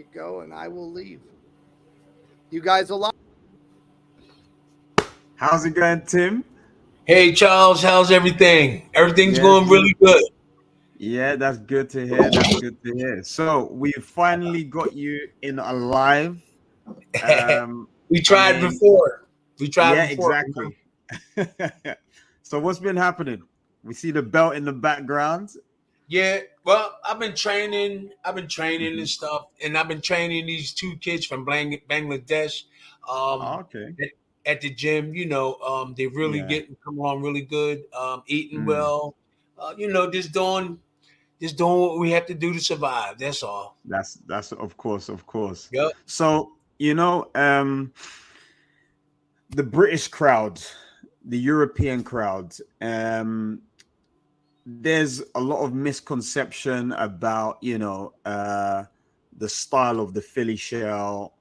you go, and I will leave. You guys alive? How's it going, Tim? Hey Charles, how's everything? Everything's Yes, going really good. yeah, that's good to hear. That's good to hear. So we finally got you in alive. Um, we I tried mean, before. We tried yeah, before. exactly. So what's been happening? We see the belt in the background. Yeah, well, I've been training. I've been training Mhm. and stuff, and I've been training these two kids from Bangladesh Oh, um, okay. at, at the gym. They really Yeah. come along really good, eating Mm. well. Just doing what we have to do to survive. That's all. That's of course, of course. Yep. So, the British crowd, the European crowd, there's a lot of misconception about the style of the Philly shell,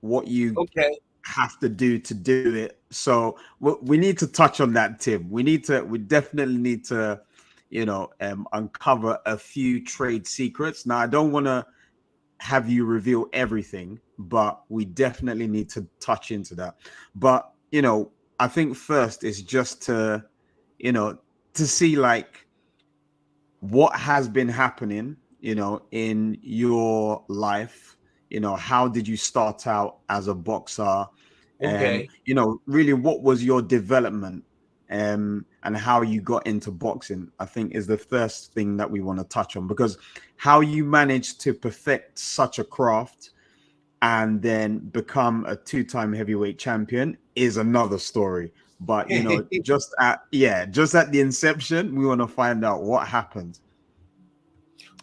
what you Okay. have to do it. So we need to touch on that, Tim. We definitely need to uncover a few trade secrets. Now, I don't want to have you reveal everything, but we definitely need to touch into that. But I think first is just you know to see like what has been happening, in your life. How did you start out as a boxer? Okay. Really, what was your development, and how you got into boxing, I think is the first thing that we want to touch on, because how you managed to perfect such a craft and then become a two-time heavyweight champion is another story. But just at the inception, we want to find out what happened.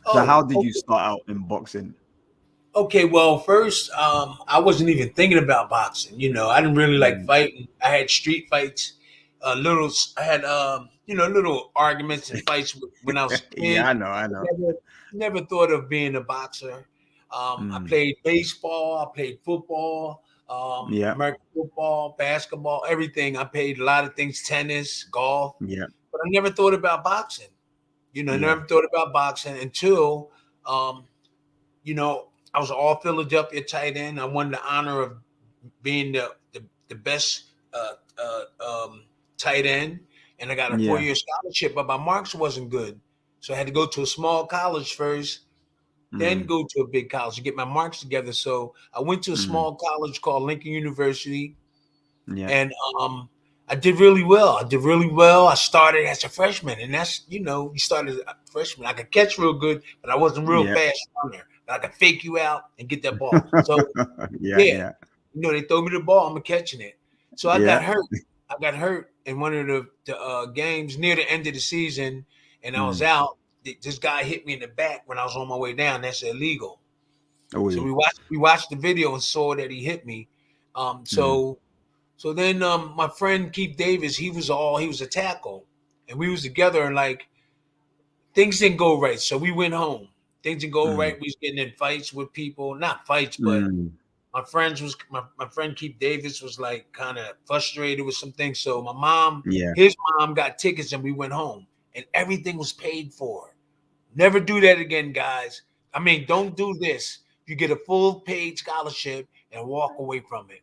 So how Oh, did you start out in boxing? okay, well, first, I wasn't even thinking about boxing. I didn't really like Mm. fighting. I had street fights, I had, little arguments and fights when I was a Yeah, kid. I know. Never thought of being a boxer. I Mm. played baseball. I played football, Yeah, American football, basketball, everything. I played a lot of things, tennis, golf, yeah, but I never thought about boxing. yeah, Never thought about boxing until, um, I was all Philadelphia tight end. I won the honor of being the best tight end, and I got a yeah. 4-year scholarship. But my marks wasn't good, so I had to go to a small college first, then Mm. go to a big college to get my marks together. So I went to a Mm. small college called Lincoln University, Yeah, and I did really well. I did really well. I started as a freshman, and you started as a freshman. I could catch real good, but I wasn't real yeah. fast runner. But I could fake you out and get that ball. So Yeah, yeah, yeah, they throw me the ball, I'm catching it. So I got yeah. hurt. I got hurt in one of the games near the end of the season, and I was Mm. out. This guy hit me in the back when I was on my way down. That's illegal. Oh, So yeah. we watched the video and saw that he hit me. Um, Mm. so so then my friend Keith Davis, he was a tackle, and we was together, and like things didn't go right. So we went home. Things didn't go Mm. right. We was getting in fights with people, not fights, but Mm. my friend Keith Davis was like kind of frustrated with some things. So my mom, Yeah, his mom got tickets, and we went home, and everything was paid for. Never do that again, guys. I mean, don't do this. You get a full paid scholarship and walk away from it.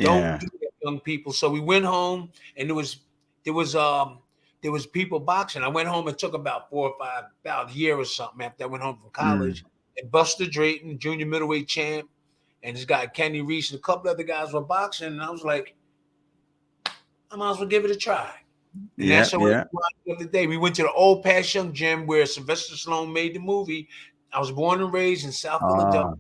Don't yeah. do that, young people. So we went home, and there was there was people boxing. I went home and took about 4 or 5, about a year or something after I went home from Mm. college. And Buster Drayton, junior middleweight champ, and this guy Kenny Reese and a couple other guys were boxing, and I was like, I might as well give it a try. And Yeah, that's how it yeah. was the other day. We went to the old Passion Gym where Sylvester Stallone made the movie. I was born and raised in South Philadelphia, Ah,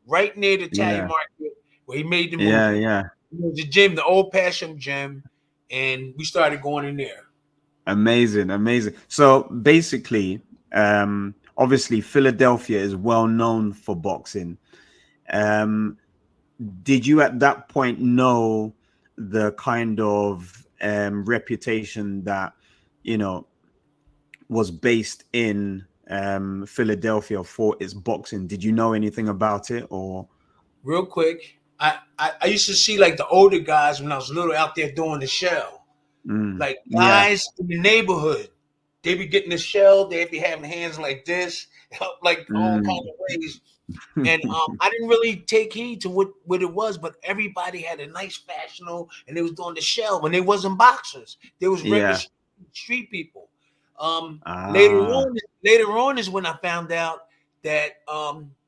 right near the Italian yeah, market where he made the yeah, movie. yeah. It was the gym, the old Passion Gym, and we started going in there. Amazing, amazing. So basically, obviously Philadelphia is well known for boxing. Um, did you at that point know the kind of reputation that you know was based in Philadelphia for its boxing? Did you know anything about it, or? Real quick, I used to see like the older guys when I was little out there doing the shell. Mm, Like yeah. guys in the neighborhood, they be getting the shell, they be having hands like this, like all kind Mm, of ways. And I didn't really take heed to what it was, but everybody had a nice fashionable, and they was doing the shell when they wasn't boxers. They was regular Yeah. street people. Um, later Ah. on, later on is when I found out that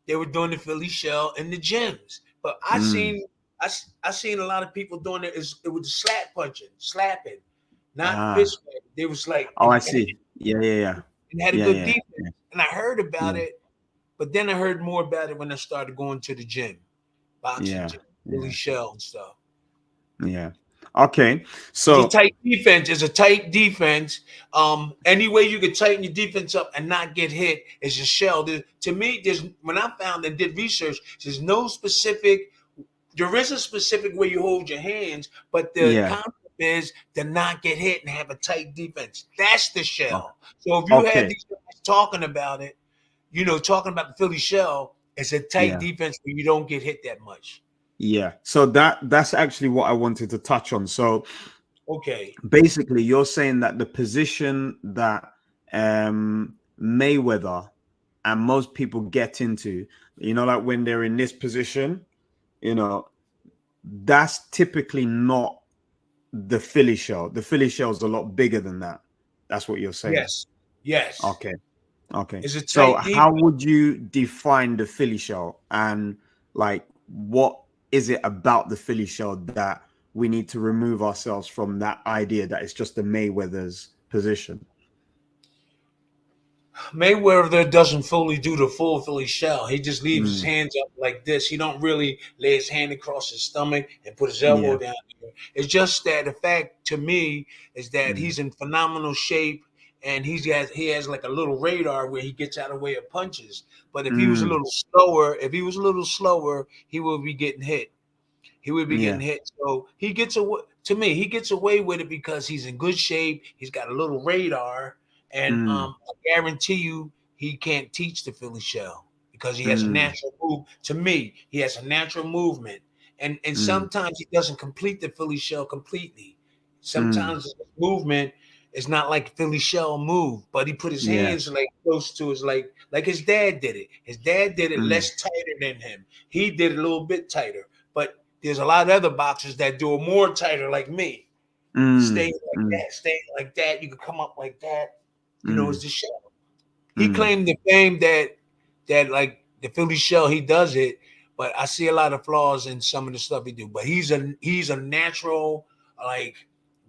they were doing the Philly shell in the gyms. But Mm. I seen a lot of people doing it. It was slap punching, slapping, not Ah. fist fight. They was like Oh, I see. Yeah, yeah, yeah. and had a Yeah, good yeah, defense. yeah, And I heard about yeah, it, but then I heard more about it when I started going to the gym, boxing yeah, gym, Philly yeah, shell and stuff. yeah. Okay. It's a So tight defense. It's a tight defense. Any way you could tighten your defense up and not get hit is a shell. To me, there's when I found and did research, there's no specific. There is a specific way you hold your hands, but the yeah. concept is to not get hit and have a tight defense. That's the o- shell. So if you have Okay. these guys talking about it, talking about the Philly shell, it's a tight Yeah. defense where you don't get hit that much. Yeah. So that's actually what I wanted to touch on. So Okay. basically, you're saying that the position that Mayweather and most people get into, like when they're in this position, you know, that's typically not the Philly shell. The Philly shell is a lot bigger than that. That's what you're saying. Yes. Yes. Okay. Okay. It's a So tight how defense. would you define the Philly shell, and like what is it about the Philly shell that we need to remove ourselves from that idea that it's just the Mayweather's position? Mayweather doesn't fully do the full Philly shell. He just leaves his Mm, hands up like this. He don't really lay his hand across his stomach and put his elbow yeah. down there. It's just that the fact to me is that Mm, he's in phenomenal shape and he has like a little radar where he gets out of the way of punches. But mm, if he was a little slower, he would be getting hit. He would be getting yeah. hit. So he gets away. To me, he gets away with it because he's in good shape. He's got a little radar, and Mm, I guarantee you, he can't teach the Philly shell because he has a mm, natural move. To me, he has a natural movement, and mm, sometimes he doesn't complete the Philly shell completely. mm, Sometimes his movement is not like Philly shell move, but he put his yeah. hands like close to his like his dad did it. His dad did it Mm, less tighter than him. He did it a little bit tighter, but there's a lot of other boxers that do it more tighter, like me. mm, Staying like mm, that, staying like that. You could come up like that. It's mm, the shell. He mm. claimed the fame that like the Philly shell, he does it, but I see a lot of flaws in some of the stuff he do. But he's a natural like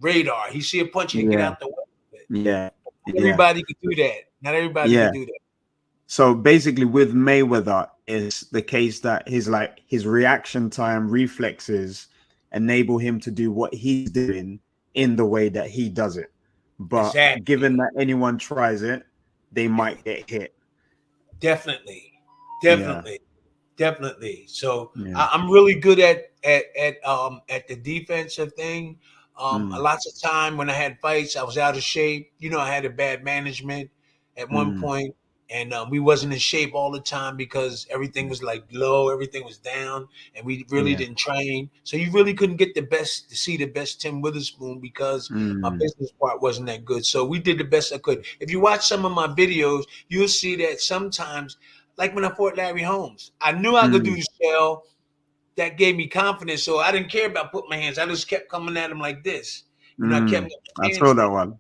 radar. He see a punch, he'll get Yeah. out the way of it. Yeah. Yeah. Everybody can do that. Not everybody Yeah. can do that. So basically, with Mayweather, is the case that his reaction time reflexes enable him to do what he's doing in the way that he does it. But given Exactly. that anyone tries it, they might get hit. Definitely. Yeah, Definitely. Definitely. So yeah, I'm really good at the defensive thing. mm, Lots of time when I had fights, I was out of shape. I had a bad management at one mm, point, and we wasn't in shape all the time because everything was like low, everything was down, and we really yeah, didn't train. So you really couldn't get to see the best Tim Witherspoon because my mm, business part wasn't that good. So we did the best I could. If you watch some of my videos, you'll see that sometimes like when I fought Larry Holmes. I knew I could do mm, the shell. That gave me confidence. So I didn't care about putting my hands. I just kept coming at him like this. I kept mm. my I hands saw that there. one.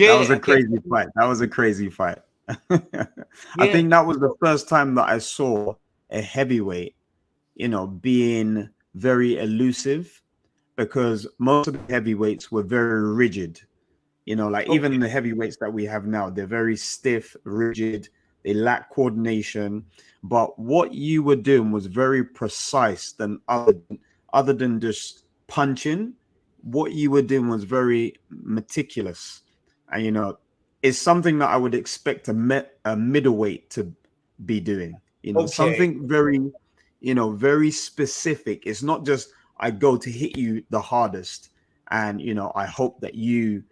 That was Yeah, a I kept crazy fight. That was a crazy fight. I yeah. think that was the first time that I saw a heavyweight, being very elusive, because most of the heavyweights were very rigid. Like Okay. even the heavyweights that we have now, they're very stiff, rigid, they lack coordination. But what you were doing was very precise than other than just punching. What you were doing was very meticulous. And it's something that I would expect a middleweight to be doing. Okay. Something very specific. It's not just I go to hit you the hardest, and I hope that you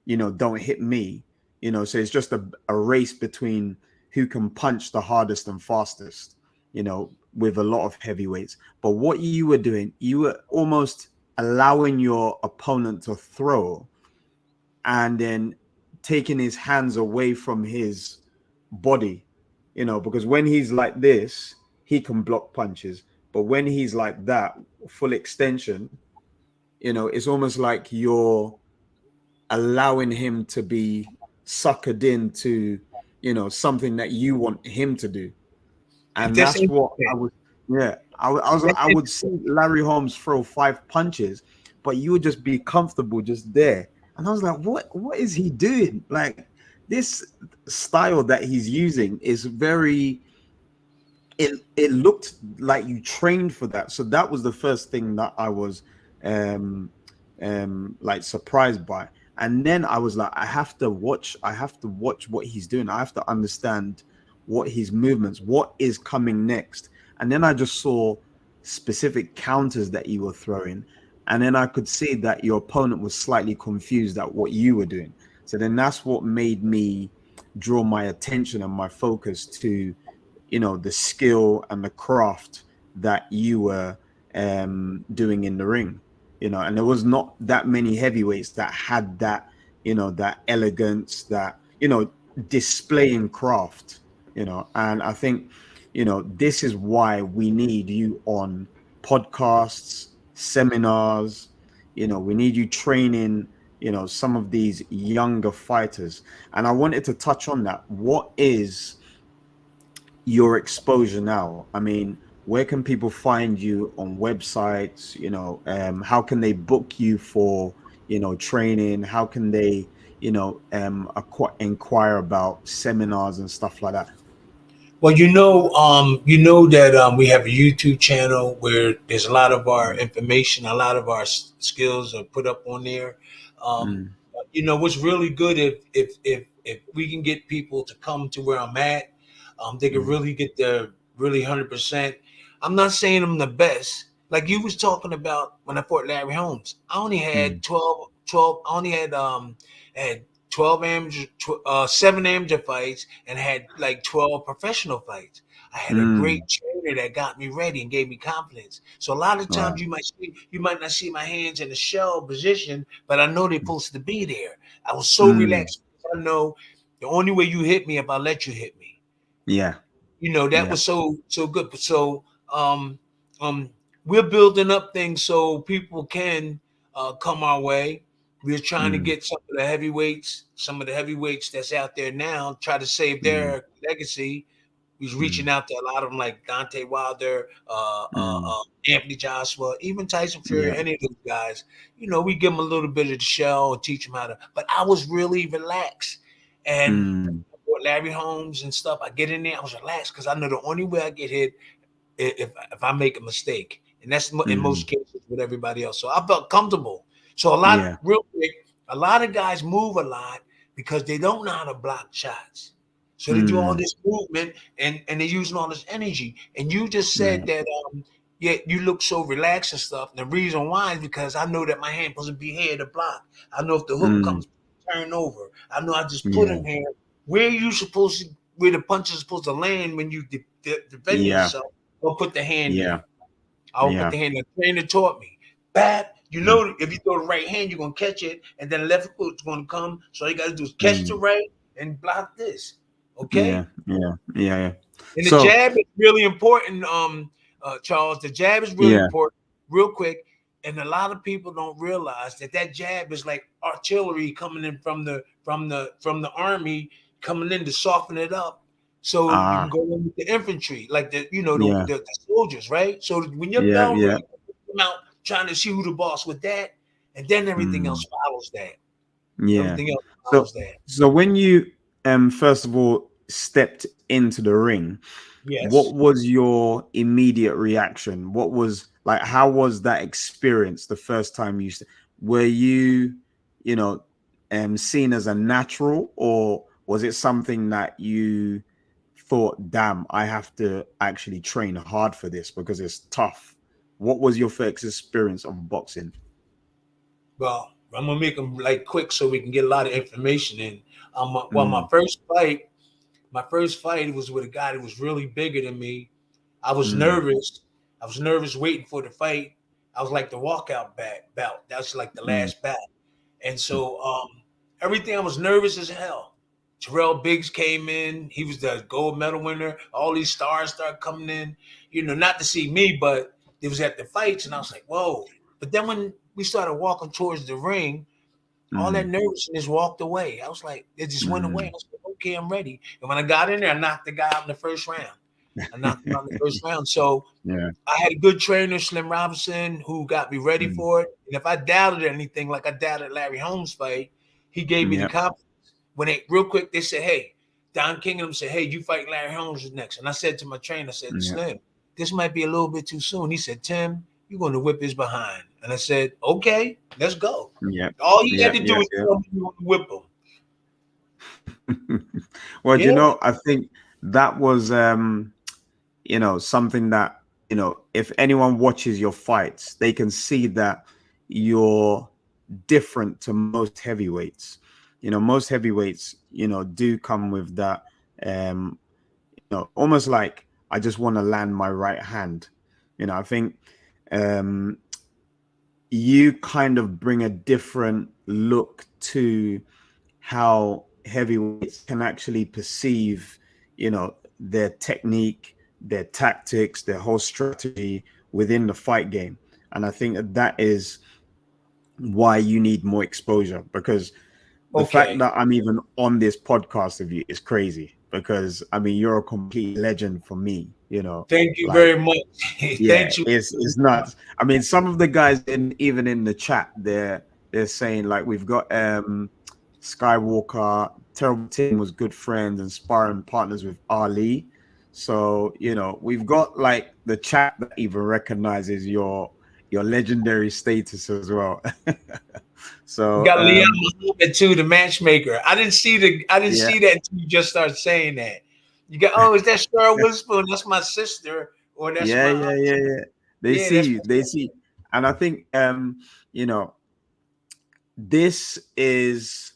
don't hit me. So it's just a race between who can punch the hardest and fastest, with a lot of heavyweights. But what you were doing, you were almost allowing your opponent to throw, and then taking his hands away from his body, because when he's like this, he can block punches. But when he's like that, full extension, it's almost like you're allowing him to be suckered into, something that you want him to do. And That's that's what interesting. I was, yeah, That's I would see Larry Holmes throw 5 punches, but you would just be comfortable just there. And I was like, what is he doing? Like, this style that he's using is very, it looked like you trained for that. So that was the first thing that I was um like surprised by. And then I was like, I have to watch what he's doing. I have to understand what his movements, what is coming next. And then I just saw specific counters that you were throwing. And then I could see that your opponent was slightly confused at what you were doing. So then that's what made me draw my attention and my focus to, the skill and the craft that you were doing in the ring. And there was not that many heavyweights that had that, that elegance, that, displaying craft. And I think, this is why we need you on podcasts, seminars. We need you training, some of these younger fighters. And I wanted to touch on that. What is your exposure now? I mean, where can people find you on websites? How can they book you for, training? How can they, inquire about seminars and stuff like that? Well, you know that we have a YouTube channel where there's a lot of our information, a lot of our skills are put up on there. Um, Mm, what's really good if we can get people to come to where I'm at, they can mm, really get there really 100%. I'm not saying I'm the best. Like you was talking about when I fought Larry Holmes, I only had mm, 12. I only had 12 amateur, 7 amateur fights, and had like 12 professional fights. I had a mm. great trainer that got me ready and gave me confidence. So a lot of Right. times you might not see my hands in the shell position, but I know they're supposed to be there. I was so Mm. relaxed. I know the only way you hit me if I let you hit me. Yeah. That Yeah. was so good. So um we're building up things so people can come our way. We're trying to Mm, get some of the heavyweights that's out there now, try to save mm, their legacy. He's reaching mm, out to a lot of them like Dante Wilder, mm. Anthony Joshua, even Tyson Fury, Yeah. any of those guys. We give them a little bit of the shell and teach them how to. But I was really relaxed. And Mm, for Larry Holmes and stuff, I get in there, I was relaxed because I know the only way I get hit if I make a mistake. And that's in mm. most cases with everybody else. So I felt comfortable. So Yeah. real quick, a lot of guys move a lot because they don't know how to block shots. So they do all Mm, this movement and they're using all this energy. And you just said yeah. that yeah, you look so relaxed and stuff. And the reason why is because I know that my hand doesn't be here to block. I know if the hook Mm, comes, turn over. I know I just put yeah. him here. Where the punch is supposed to land when you defend Yeah. yourself, or put the hand there. Yeah. I'll put Yeah. the hand. The trainer taught me. Bad. Mm, If you throw the right hand, you're gonna catch it, and then the left foot's gonna come. So all you gotta do is catch the mm. right and block this. Yeah. Okay. Yeah. Yeah. Yeah. And the So, jab is really important, Charles. The jab is really yeah. important. Real quick, and a lot of people don't realize that jab is like artillery coming in from the army coming in to soften it up, so you can Ah, go in with the infantry, like yeah. the soldiers, right? So when your Yeah. bell Yeah. ring, come out trying to see who the boss with that, and then everything Mm, else follows that. yeah. Everything else So, follows that. so when you first of all stepped into the ring, what Yes. was your immediate reaction? What was like, how was that experience the first time were you, you know, seen as a natural, or was it something that you thought, damn, I have to actually train hard for this because it's tough? What was your first experience of boxing? Well, I'm gonna make them like quick so we can get a lot of information in. Well, Mm, my first fight was with a guy that was really bigger than me. I was mm, nervous. I was nervous waiting for the fight. I was like the walkout bout. That's like the mm, last bout. And mm, so everything I was nervous as hell. Terrell Biggs came in. He was the gold medal winner. All these stars started coming in, not to see me, but it was at the fights. And I was like, whoa. But then when we started walking towards the ring, all that nervousness walked away. I was like, it just went away. I was like, okay, I'm ready. And when I got in there, I knocked the guy out in the first round. So Yeah. I had a good trainer, Slim Robinson, who got me ready for it. And if I doubted anything, like I doubted Larry Holmes' fight, he gave me the confidence. When they said, hey, Don King and them said, hey, you fight Larry Holmes next. And I said to my trainer, I said, Slim, this might be a little bit too soon. He said, Tim, you're going to whip his behind. And I said, okay, let's go. Yeah. All he had to do was tell me you want to whip him. Well, I think that was, something that, if anyone watches your fights, they can see that you're different to most heavyweights. Most heavyweights, do come with that, almost like, I just want to land my right hand. I think you kind of bring a different look to how heavyweights can actually perceive, their technique, their tactics, their whole strategy within the fight game. And I think that is why you need more exposure, because the fact that I'm even on this podcast with you is crazy, because you're a complete legend for me, Thank you very much. Thank you. It's nuts. Some of the guys even in the chat, they're saying, like, we've got Skywalker, Terrible Tim was good friends and sparring partners with Ali. So, we've got like the chat that even recognizes your legendary status as well. So we got Leon Muhammad too, the matchmaker. I didn't see that until you just started saying that. You got, is that Cheryl Witherspoon? That's my sister, or that's They see. And I think this is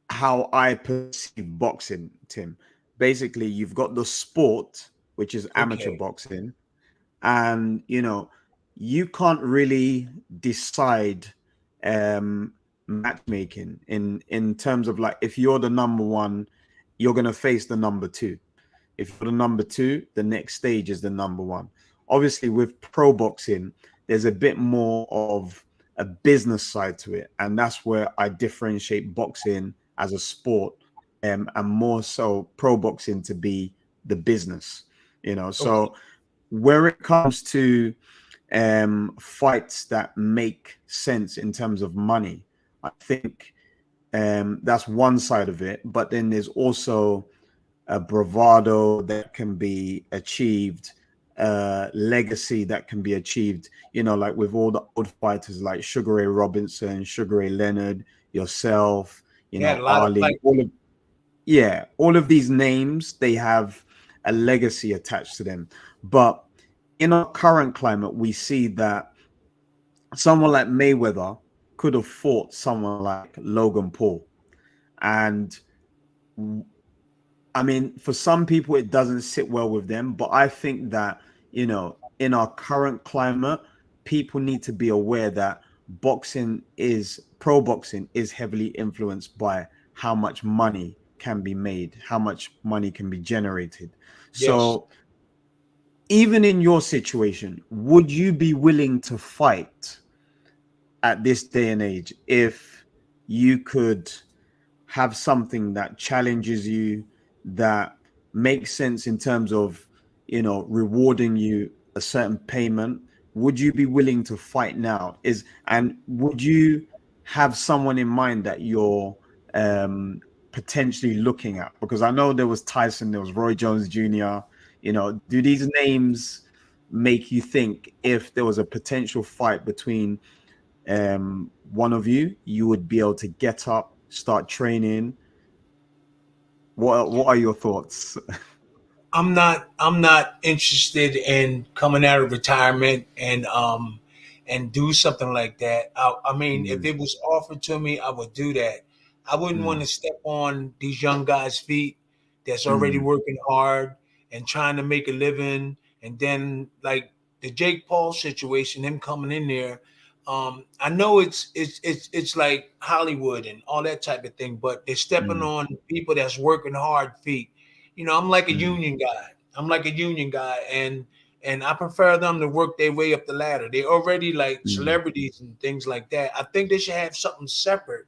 how I perceive boxing, Tim. Basically, you've got the sport, which is amateur boxing, and you can't really decide matchmaking in terms of, like, if you're the number one, you're going to face the number two. If you're the number two, the next stage is the number one. Obviously, with pro boxing, there's a bit more of a business side to it, and that's where I differentiate boxing as a sport, and more so pro boxing to be the business. So where it comes to fights that make sense in terms of money, I think that's one side of it. But then there's also a bravado that can be achieved, legacy that can be achieved, like with all the old fighters like Sugar Ray Robinson, Sugar Ray Leonard, yourself, Ali, all of these names, they have a legacy attached to them. But in our current climate, we see that someone like Mayweather could have fought someone like Logan Paul. And for some people, it doesn't sit well with them. But I think that, in our current climate, people need to be aware that pro boxing is heavily influenced by how much money can be made, how much money can be generated. So even in your situation, would you be willing to fight at this day and age if you could have something that challenges you, that makes sense in terms of, rewarding you a certain payment? Would you be willing to fight now? And would you have someone in mind that you're potentially looking at? Because I know there was Tyson, there was Roy Jones Jr. Do these names make you think if there was a potential fight between one of you, you would be able to get up, start training? What are your thoughts? I'm not interested in coming out of retirement and do something like that. If it was offered to me, I would do that. I wouldn't want to step on these young guys' feet that's already working hard and trying to make a living. And then, like the Jake Paul situation, him coming in there, I know it's like Hollywood and all that type of thing, but they're stepping Mm, on people that's working hard feet. I'm like a mm, union guy. I'm like a union guy, and I prefer them to work their way up the ladder. They already like mm. celebrities and things like that. I think they should have something separate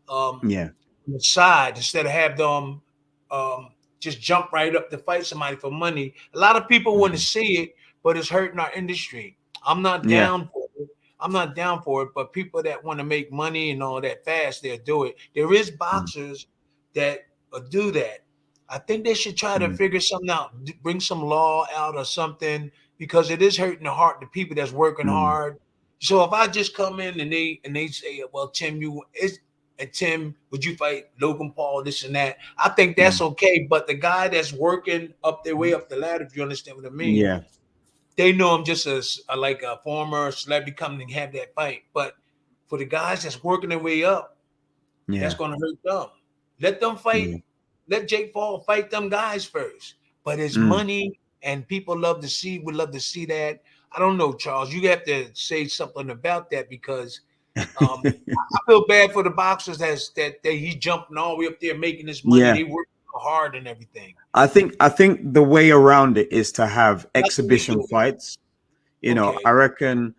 Yeah. on the side instead of have them um, just jump right up to fight somebody for money. A lot of people want to Mm. see it, but it's hurting our industry. I'm not Yeah. down for it. I'm not down for it, but people that want to make money and all that fast, they'll do it. There is Mm, boxers that do that. I think they should try to mm, figure something out, bring some law out or something, because it is hurting the heart, the people that's working mm, hard. So if I just come in and they say, well, Tim, Tim, would you fight Logan Paul, this and that? I think that's mm. okay. But the guy that's working up their way up the ladder, if you understand what I mean, Yeah. they know I'm just like a former celebrity coming and have that fight. But for the guys that's working their way up, that's Yeah. going to hurt them. Let them fight. Yeah. Let Jake Paul fight them guys first. But his Mm. money and people would love to see that. I don't know, Charles. You have to say something about that because I feel bad for the boxers that he's jumping all the way up there making this money. Yeah. They work hard and everything. I think the way around it is to have That's what we exhibition do. fights. I Okay. reckon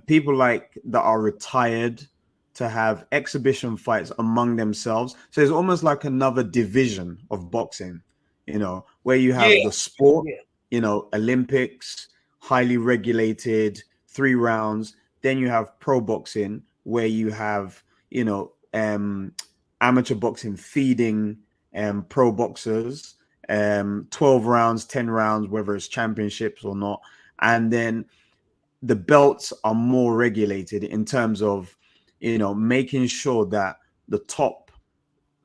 people like that are retired to have exhibition fights among themselves. So it's almost like another division of boxing, where you Yeah. have the sport, Yeah. Olympics, highly regulated, 3 rounds. Then you have pro boxing, where you have, amateur boxing feeding pro boxers, 12 rounds, 10 rounds, whether it's championships or not. And then the belts are more regulated in terms of, making sure that the top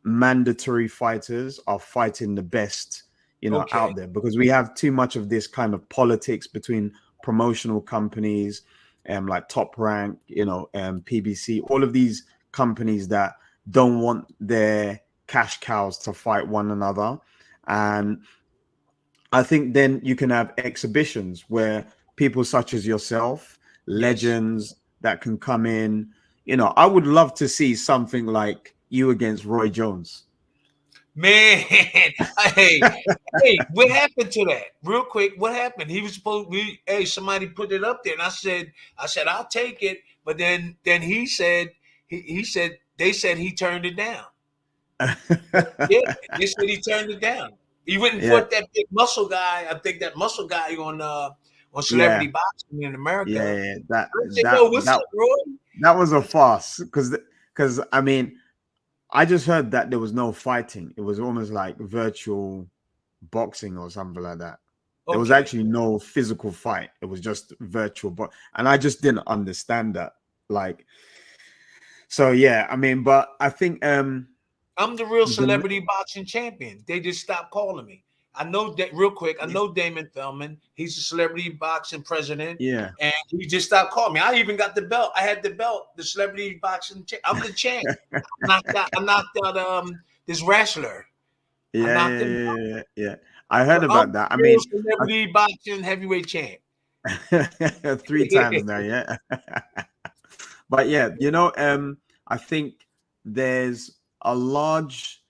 mandatory fighters are fighting the best, Okay. out there, because we have too much of this kind of politics between promotional companies, like Top Rank, PBC, all of these companies that don't want their cash cows to fight one another. And I think then you can have exhibitions where people such as yourself, Yes. legends that can come in. I would love to see something like you against Roy Jones. Man, what happened to that? Real quick, what happened? He was supposed somebody put it up there, and I said, I'll take it. But then he said, he said, they said he turned it down. Yeah, they said he turned it down. He went and Yeah, fought that big muscle guy. I think that muscle guy on Celebrity yeah, Boxing in America. yeah. That I said, that yo, what's that up, Roy? that was a farce, because I mean, I just heard that there was no fighting. It was almost like virtual boxing or something like that. There was Okay. actually no physical fight. It was just virtual, and I just didn't understand that. Like, so yeah, I mean, but I think I'm the real the celebrity boxing champion. They just stopped calling me. I know that real quick. I know Damon Feldman. He's a celebrity boxing president, yeah. and he just stopped calling me. I even got the belt. I had the belt, the celebrity boxing. I'm the champ. I knocked out this wrestler. I Yeah, knocked yeah, him yeah, out. yeah, yeah. Yeah. I heard So I'm about that. I the real mean, celebrity boxing heavyweight champ. 3 times now, yeah. But yeah, I think there's a large,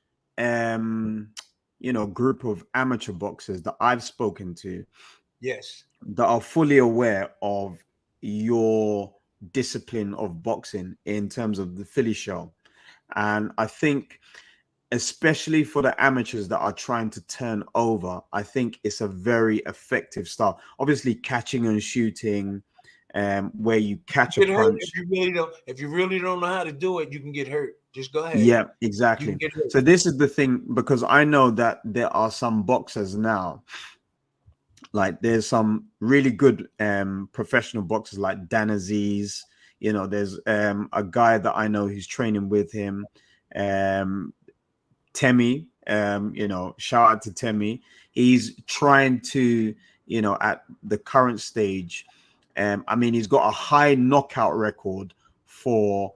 group of amateur boxers that I've spoken to Yes. that are fully aware of your discipline of boxing in terms of the Philly show. And I think, especially for the amateurs that are trying to turn over, I think it's a very effective style. Obviously, catching and shooting, where you catch a Get hurt if punch. you really don't. If you really don't know how to do it, you can get hurt. Just go ahead. Yeah, You can exactly. get hurt. So this is the thing, because I know that there are some boxers now, like there's some really good professional boxers like Dan Aziz. There's a guy that I know who's training with him, um, Temi. Shout out to Temi. He's trying to, at the current stage, I mean, he's got a high knockout record for,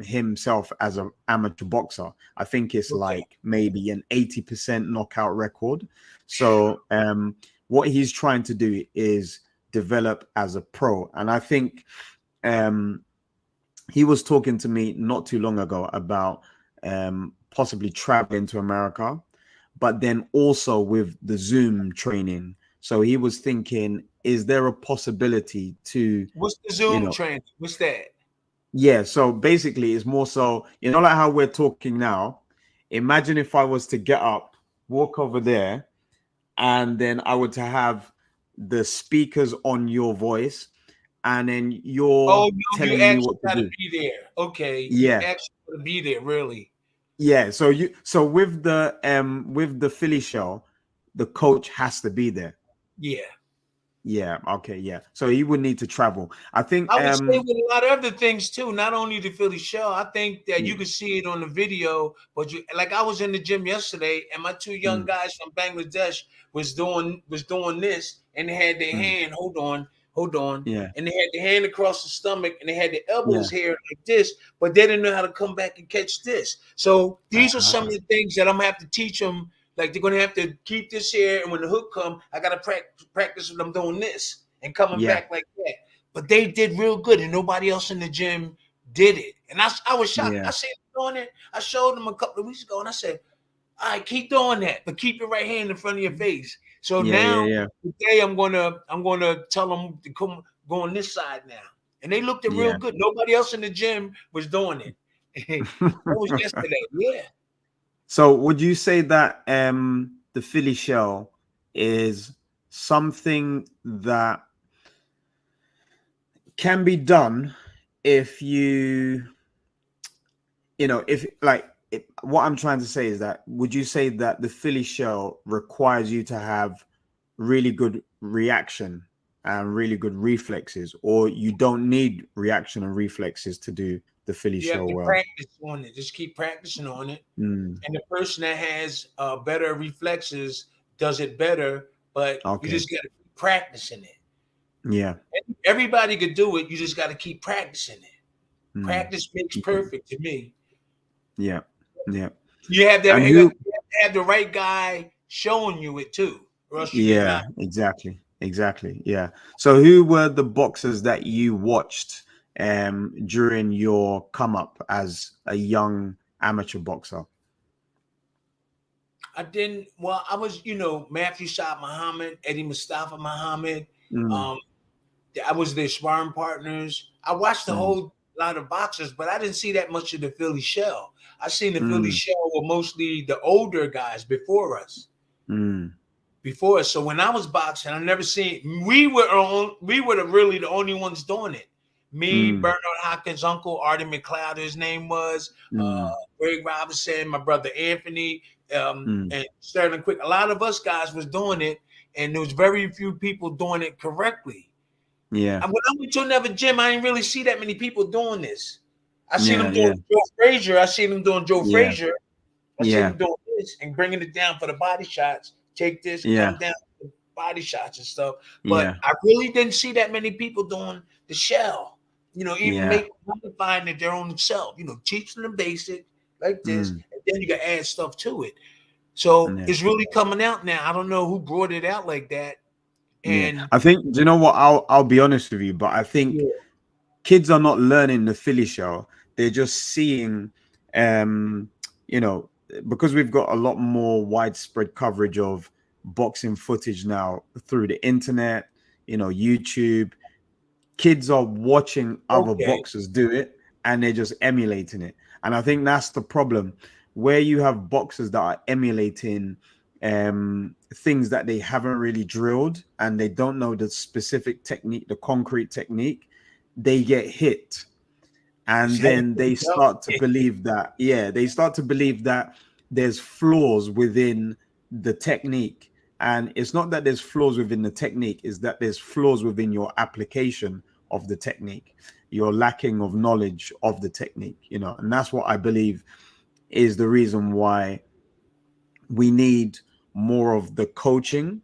himself as an amateur boxer. I think it's Okay. like maybe an 80% knockout record. So what he's trying to do is develop as a pro. And I think um, he was talking to me not too long ago about possibly traveling to America, but then also with the Zoom training. So he was thinking, is there a possibility to, What's the you Zoom know, training? What's that? yeah. So basically, it's more so, like how we're talking now. Imagine if I was to get up, walk over there, and then I were to have the speakers on your voice, and then Oh, you're you telling me actually what to got to do. be there. Okay, you Yeah. actually got to be there, really. Yeah, so with the Philly show, the coach has to be there. Yeah. Yeah, okay, yeah. So he would need to travel. I think I would say with a lot of other things too, not only the Philly show. I think that you yeah, could see it on the video, but you like I was in the gym yesterday, and my two young mm, guys from Bangladesh was doing this, and they had their mm, hand, hold on, yeah, and they had their hand across the stomach, and they had their yeah. elbows here like this, but they didn't know how to come back and catch this. So these are some of Uh, the things that I'm gonna have to teach them. Like they're gonna have to keep this here, and when the hook come, I gotta practice with them doing this and coming yeah, back like that. But they did real good, and nobody else in the gym did it. And I was shocked. I yeah, said, doing it. I showed them a couple of weeks ago, and I said, all right, keep doing that, but keep your right hand in front of your face. So yeah, now yeah, yeah, today I'm gonna tell them to come go on this side now. And they looked at real yeah. good. Nobody else in the gym was doing it. That was yesterday. Yeah. So would you say that the Philly show is something that can be done if if like what I'm trying to say is that would you say that the Philly show requires you to have really good reaction and really good reflexes, or you don't need reaction and reflexes to do the Philly You have show to well? practice on it. Just keep practicing on it. Mm, And the person that has better reflexes does it better, but you okay. just got to keep practicing it. Yeah. Everybody could do it. You just got to keep practicing it. Mm, Practice makes okay. perfect to me. Yeah. Yeah. You have And that. You have who? to have the right guy showing you it too, or else you get Yeah. knocked. Exactly. Exactly. Yeah. So who were the boxers that you watched during your come up as a young amateur boxer? I didn't. Well, I was, Matthew Shah Muhammad, Eddie Mustafa Muhammad. Mm, Um, I was their sparring partners. I watched a mm, whole lot of boxers, but I didn't see that much of the Philly show. I seen the Philly mm, show were mostly the older guys before us. mm, So when I was boxing, I never seen. We were really the only ones doing it. Me, mm, Bernard Hopkins' uncle, Artie McLeod, his name was, mm, Greg Robinson, my brother Anthony, mm. and Sterling Quick. A lot of us guys was doing it, and there was very few people doing it correctly. Yeah. And when I went to another gym, I didn't really see that many people doing this. I seen Yeah. them doing Yeah. Joe Frazier. I seen them doing Joe Yeah. Frazier. I seen Yeah. them doing this and bringing it down for the body shots. Take this, Yeah. come down for the body shots and stuff. But Yeah. I really didn't see that many people doing the shell. Even Yeah. make modifying it their own themselves. Teaching them basic like this, Mm, and then you can add stuff to it. So yeah. it's really coming out now. I don't know who brought it out like that. Yeah. And I think, do you know what? I'll be honest with you, but I think yeah, kids are not learning the Philly show. They're just seeing, um, you know, because we've got a lot more widespread coverage of boxing footage now through the internet, YouTube. Kids are watching other okay. boxers do it and they're just emulating it. And I think that's the problem where you have boxers that are emulating things that they haven't really drilled and they don't know the specific technique, the concrete technique, they get hit. And then they start to believe that, yeah, they start to believe that there's flaws within the technique. And it's not that there's flaws within the technique, is that there's flaws within your application of the technique, your lacking of knowledge of the technique, and that's what I believe is the reason why we need more of the coaching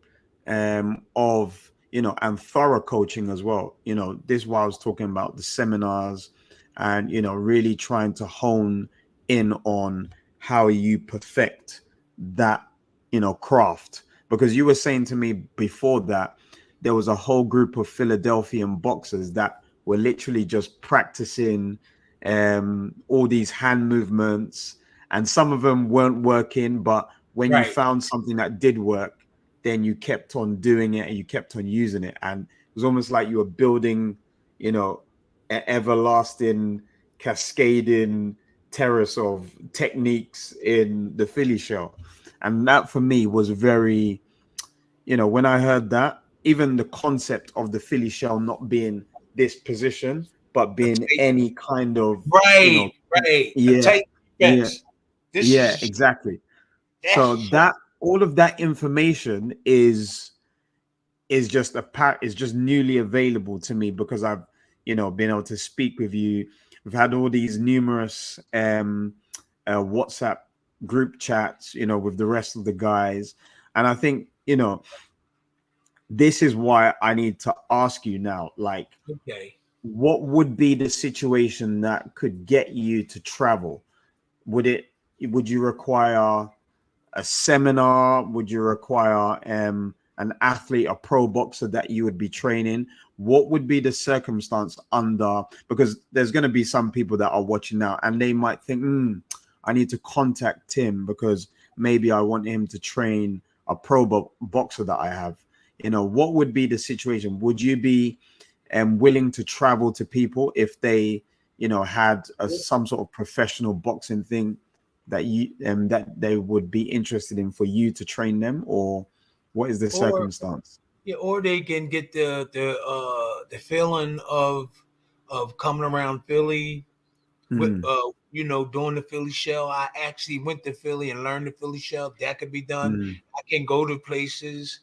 of and thorough coaching as well. This is why I was talking about the seminars and really trying to hone in on how you perfect that craft, because you were saying to me before that there was a whole group of Philadelphian boxers that were literally just practicing all these hand movements, and some of them weren't working, but when you Right. found something that did work, then you kept on doing it and you kept on using it, and it was almost like you were building, you know, an everlasting cascading terrace of techniques in the Philly shell. And that for me was very, you know, when I heard that, even the concept of the Philly shell not being this position, but being any kind of, you Right, know, right. A yeah, tight yeah, defense. This yeah, is exactly. that's So that all of that information is just is just newly available to me because I've, you know, been able to speak with you. We've had all these numerous WhatsApp group chats, you know, with the rest of the guys, and I think, you know, this is why I need to ask you now, like, okay. what would be the situation that could get you to travel? Would it, would you require a seminar? Would you require an athlete, a pro boxer that you would be training? What would be the circumstance under? Because there's going to be some people that are watching now and they might think, I need to contact Tim because maybe I want him to train a pro boxer that I have. You know, what would be the situation? Would you be willing to travel to people if they, you know, had some sort of professional boxing thing that you that they would be interested in for you to train them, or what is the Or circumstance? yeah, or they can get the feeling of coming around Philly with Mm, you know, doing the Philly shell. I actually went to Philly and learned the Philly shell. That could be done. mm, I can go to places.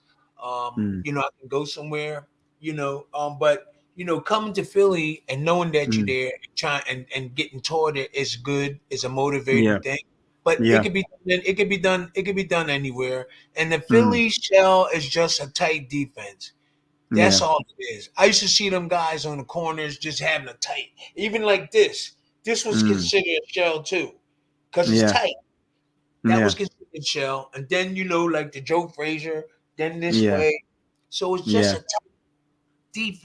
mm, You know, I can go somewhere. You know, but you know, coming to Philly and knowing that you're mm. there, and trying and getting toward it is good. Is a motivating Yeah, thing. But it yeah, could be it could be done. It could be done anywhere. And the mm, Philly shell is just a tight defense. That's yeah, all it is. I used to see them guys on the corners just having a tight, even like this. This was mm, considered a shell too, because it's yeah, tight. That was yeah, considered shell. And then you know, like the Joe Frazier, then this yeah, way. So it's just a yeah, tight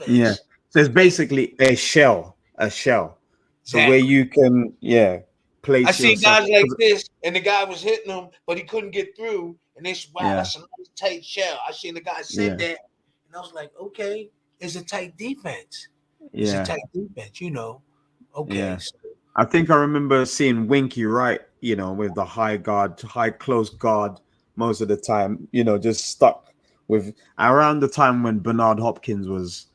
yeah. defense. So it's Tight basically a shell, a shell. So where exactly. you can, yeah, I place seen yourself. guys like this, and the guy was hitting them, but he couldn't get through. And they said, "Wow, Yeah, that's a nice tight shell." I seen the guy said yeah, that, and I was like, "Okay, it's a tight defense. It's a yeah, tight defense." You know, okay. yeah. So, I think I remember seeing Winky Wright, you know, with the high guard, high close guard most of the time, you know, just stuck with around the time when Bernard Hopkins was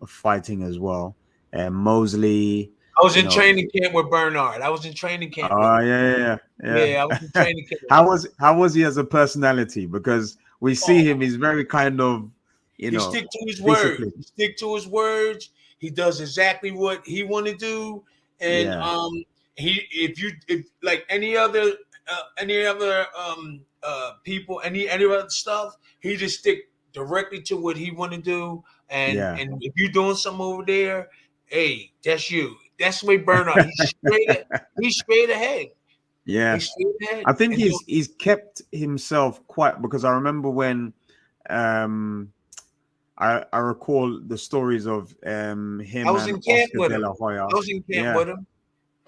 fighting as well. And Mosley, I was you in know, training camp with Bernard. I was in training camp with oh him. yeah, Yeah, I was in yeah. training camp with him. How was he as a personality? Because we see him, Oh, he's very kind of, you he know, stick to his words. disciplined. He stick to his words. He does exactly what he want to do, and Yeah, he if like any other people any other stuff, he just stick directly to what he want to do. yeah, And if you're doing something over there, hey, that's you. That's the way Bernard. He's straight ahead. yeah. He's straight ahead I think and do. he's kept himself quite, because I remember when um I recall the stories of I him was and in camp Oscar with De him. La Hoya. I was in camp Yeah, with him.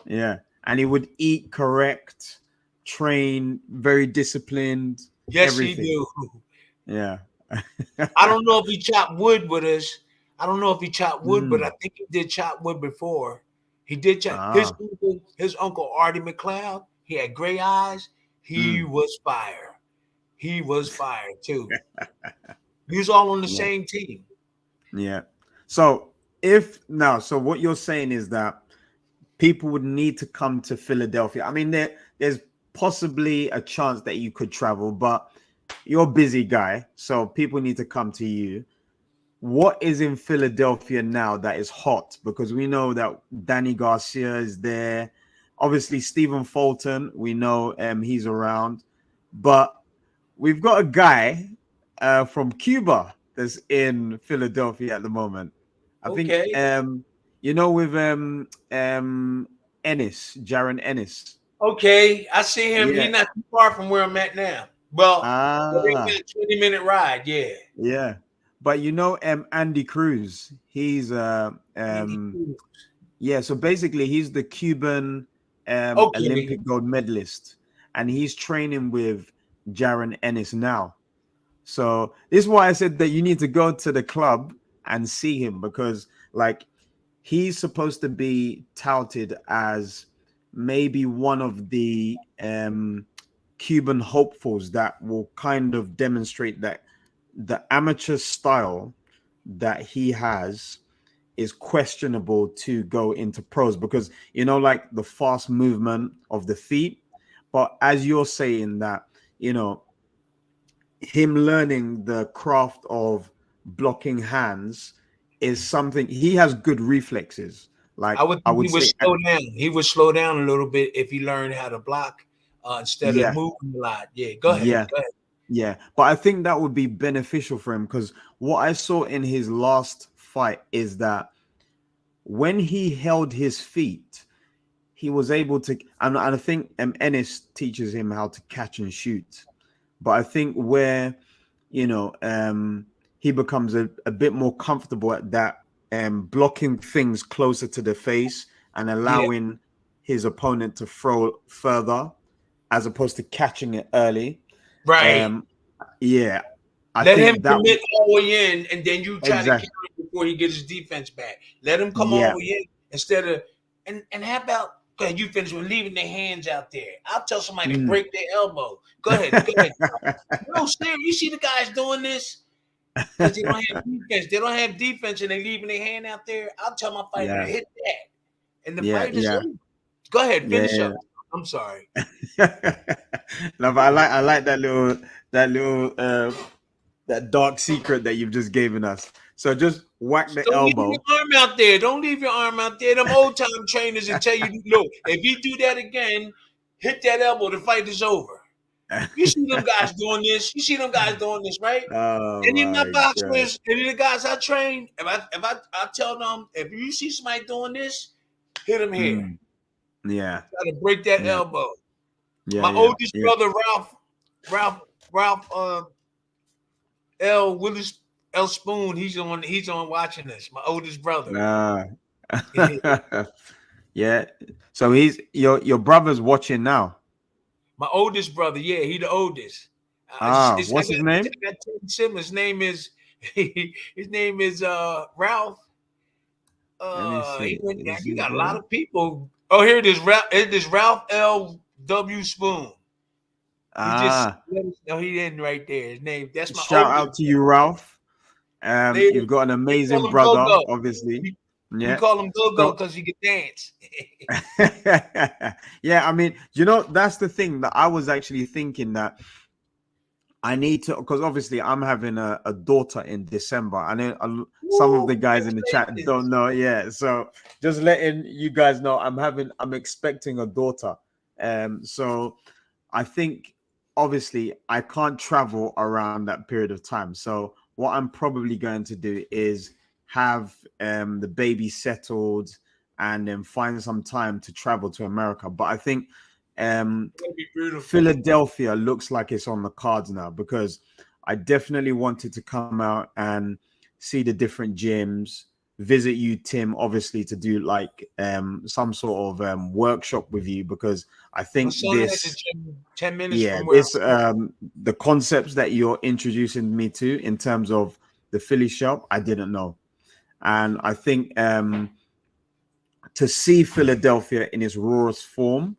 yeah. And he would eat correct, train, very disciplined, Yes, he everything. do. Yeah. I don't know if he chopped wood with us. I don't know if he chopped wood, but I Mm. think he did chop wood before. He did chop Ah. his uncle Artie McLeod. He had gray eyes. He Mm. was fire. He was fire too. We was all on the Yeah. same team. Yeah. So if now, so what you're saying is that people would need to come to Philadelphia. I mean, there's possibly a chance that you could travel, but you're a busy guy, so people need to come to you. What is in Philadelphia now that is hot? Because we know that Danny Garcia is there. Obviously, Stephen Fulton, we know he's around, but we've got a guy from Cuba that's in Philadelphia at the moment. I think Okay. you know, with Ennis, Jaron Ennis. Okay. I see him. He Yeah. not too far from where I'm at now. Well, Ah, maybe a 20-minute ride. Yeah. yeah. But you know, Andy Cruz, he's Andy Cruz. yeah, so basically he's the Cuban Okay. Olympic gold medalist, and he's training with Jaron Ennis now. So this is why I said that you need to go to the club and see him, because like he's supposed to be touted as maybe one of the Cuban hopefuls that will kind of demonstrate that the amateur style that he has is questionable to go into pros, because you know, like the fast movement of the feet. But as you're saying that, you know, him learning the craft of blocking hands is something, he has good reflexes. I Like would I think he would would say, slow down. He would slow down a little bit if he learned how to block instead of yeah, moving a lot. Yeah, go ahead. yeah, Go ahead. yeah. But I think that would be beneficial for him, because what I saw in his last fight is that when he held his feet, he was able to, and I think Ennis teaches him how to catch and shoot. But I think where, you know, he becomes a bit more comfortable at that, blocking things closer to the face and Yeah, allowing his opponent to throw further as opposed to catching it early. right. Um, yeah, I Let him think that commit all the way in, and then you try to exactly. counter before he gets his defense back. Let him come all Yeah. the way in instead of and how about go ahead, you finish with leaving their hands out there. I'll tell somebody to Mm. break their elbow. Go ahead, go ahead. No, serious. You see the guys doing this because they don't have defense. They don't have defense, and they leaving their hand out there. I'll tell my fighter to Yeah. hit that, and the Yeah. fight is Yeah. over. Go ahead, finish Yeah. up. I'm sorry. No, but I like that little that dark secret that you've just given us. So just whack the Don't leave elbow. your arm out there. Don't leave your arm out there. Them old time trainers will tell you, look, if you do that again, hit that elbow, the fight is over. You see them guys doing this. You see them guys doing this, right? Oh Any of my my god. boxers, any of the guys I train, if I tell them, if you see somebody doing this, hit them here. Mm, yeah. Try to break that Yeah. elbow. Yeah. My Yeah. oldest Yeah. brother, Ralph L. Willis L. Spoon, he's on watching this. My oldest brother. Ah. Yeah. So he's your brother's watching now. My oldest brother, yeah, he the oldest. Ah, what's his name? I got 10 siblings. His name is Ralph. Let me see. Is You he got a lot there? of people. Oh, here it is. Ralph L. W. Spoon. He just Ah, no, he didn't right there. His name. That's my shout oldest. out to you, Ralph. They, You've got an we call amazing him Go brother, Go. obviously. We Yeah. call him Go Go So because he can dance. yeah, I mean, you know, that's the thing that I was actually thinking that I need to, because obviously I'm having a daughter in December. I know some of Woo, the guys in the chat congratulations. don't know. Yeah, so just letting you guys know, I'm expecting a daughter. So I think obviously I can't travel around that period of time. So what I'm probably going to do is have the baby settled and then find some time to travel to America. But I think um That'd be beautiful. Philadelphia looks like it's on the cards now, because I definitely wanted to come out and see the different gyms, visit you, Tim, obviously to do like some sort of workshop with you, because I My think son has a this, gym 10 minutes yeah, from where this I'm from. the concepts that you're introducing me to in terms of the Philly shop, I didn't know. And I think to see Philadelphia in its rawest form,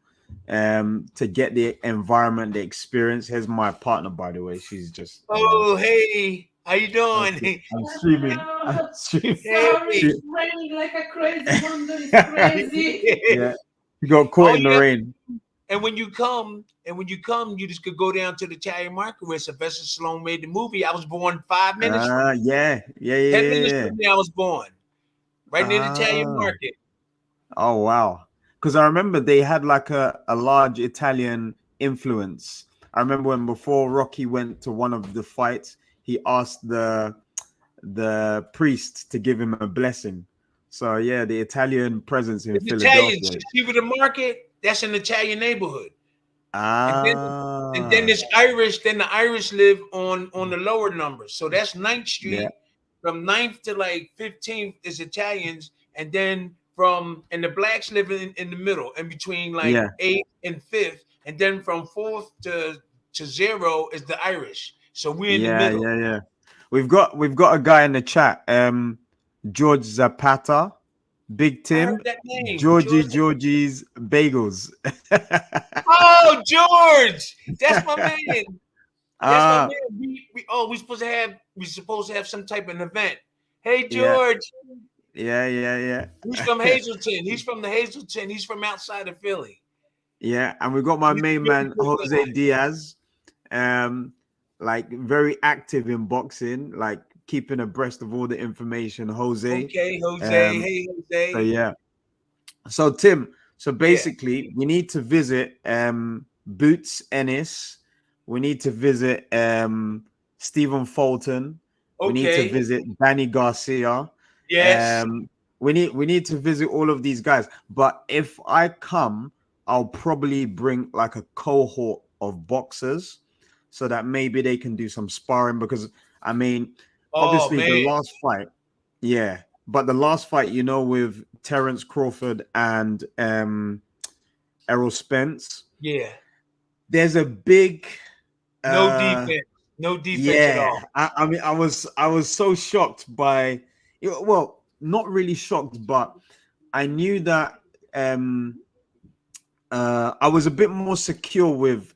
to get the environment, the experience. Here's my partner, by the way. She's just, Oh, hey, how you okay. doing? I'm Oh my streaming. I'm God. streaming. Sorry, Hey. it's raining like a crazy one. It's crazy. Yeah, you got caught All in the you have rain. And when you come, you just could go down to the Italian market where Sylvester Stallone made the movie. I was born 5 minutes from Yeah, yeah, 10 minutes yeah, from there. I was born right near the Italian yeah. market. Oh wow. Because I remember they had like a large Italian influence. I remember when before Rocky went to one of the fights, he asked the priest to give him a blessing. So yeah, the Italian presence in It's Italian. Philadelphia. See where the market? That's an Italian neighborhood. And then Ah, there's Irish. Then the Irish live on the lower numbers. So that's 9th yeah, Street. from 9th to like 15th is Italians, and then and the blacks live in the middle, in between like Yeah. 8th and 5th, and then from 4th to 0 is the Irish. So we're in the Yeah, middle. yeah, yeah. We've got a guy in the chat, George Zapata, Big I Tim, heard that name, George. Georgie's Bagels. Oh, George, that's my man. That's my Ah, man. We supposed to have some type of event. Hey, yeah, George. yeah, yeah, He's from yeah. Hazleton. He's from the Hazleton. He's from outside of Philly. Yeah, and we got my He's a main really man good Jose guy. Diaz, like very active in boxing, like keeping abreast of all the information. Jose, Okay, Jose. um, Hey, so Jose. yeah. So Tim, so Yeah. basically we need to visit Boots Ennis. We need to visit Stephen Fulton. We need to Okay. visit Danny Garcia. Yes. We need to visit all of these guys. But if I come, I'll probably bring like a cohort of boxers so that maybe they can do some sparring because I mean, Oh obviously the man. last fight, yeah, but the last fight, with Terence Crawford and Errol Spence, Yeah. there's a big No uh defense. No defense at yeah. all. I mean I was so shocked by well, not really shocked, but I knew that I was a bit more secure with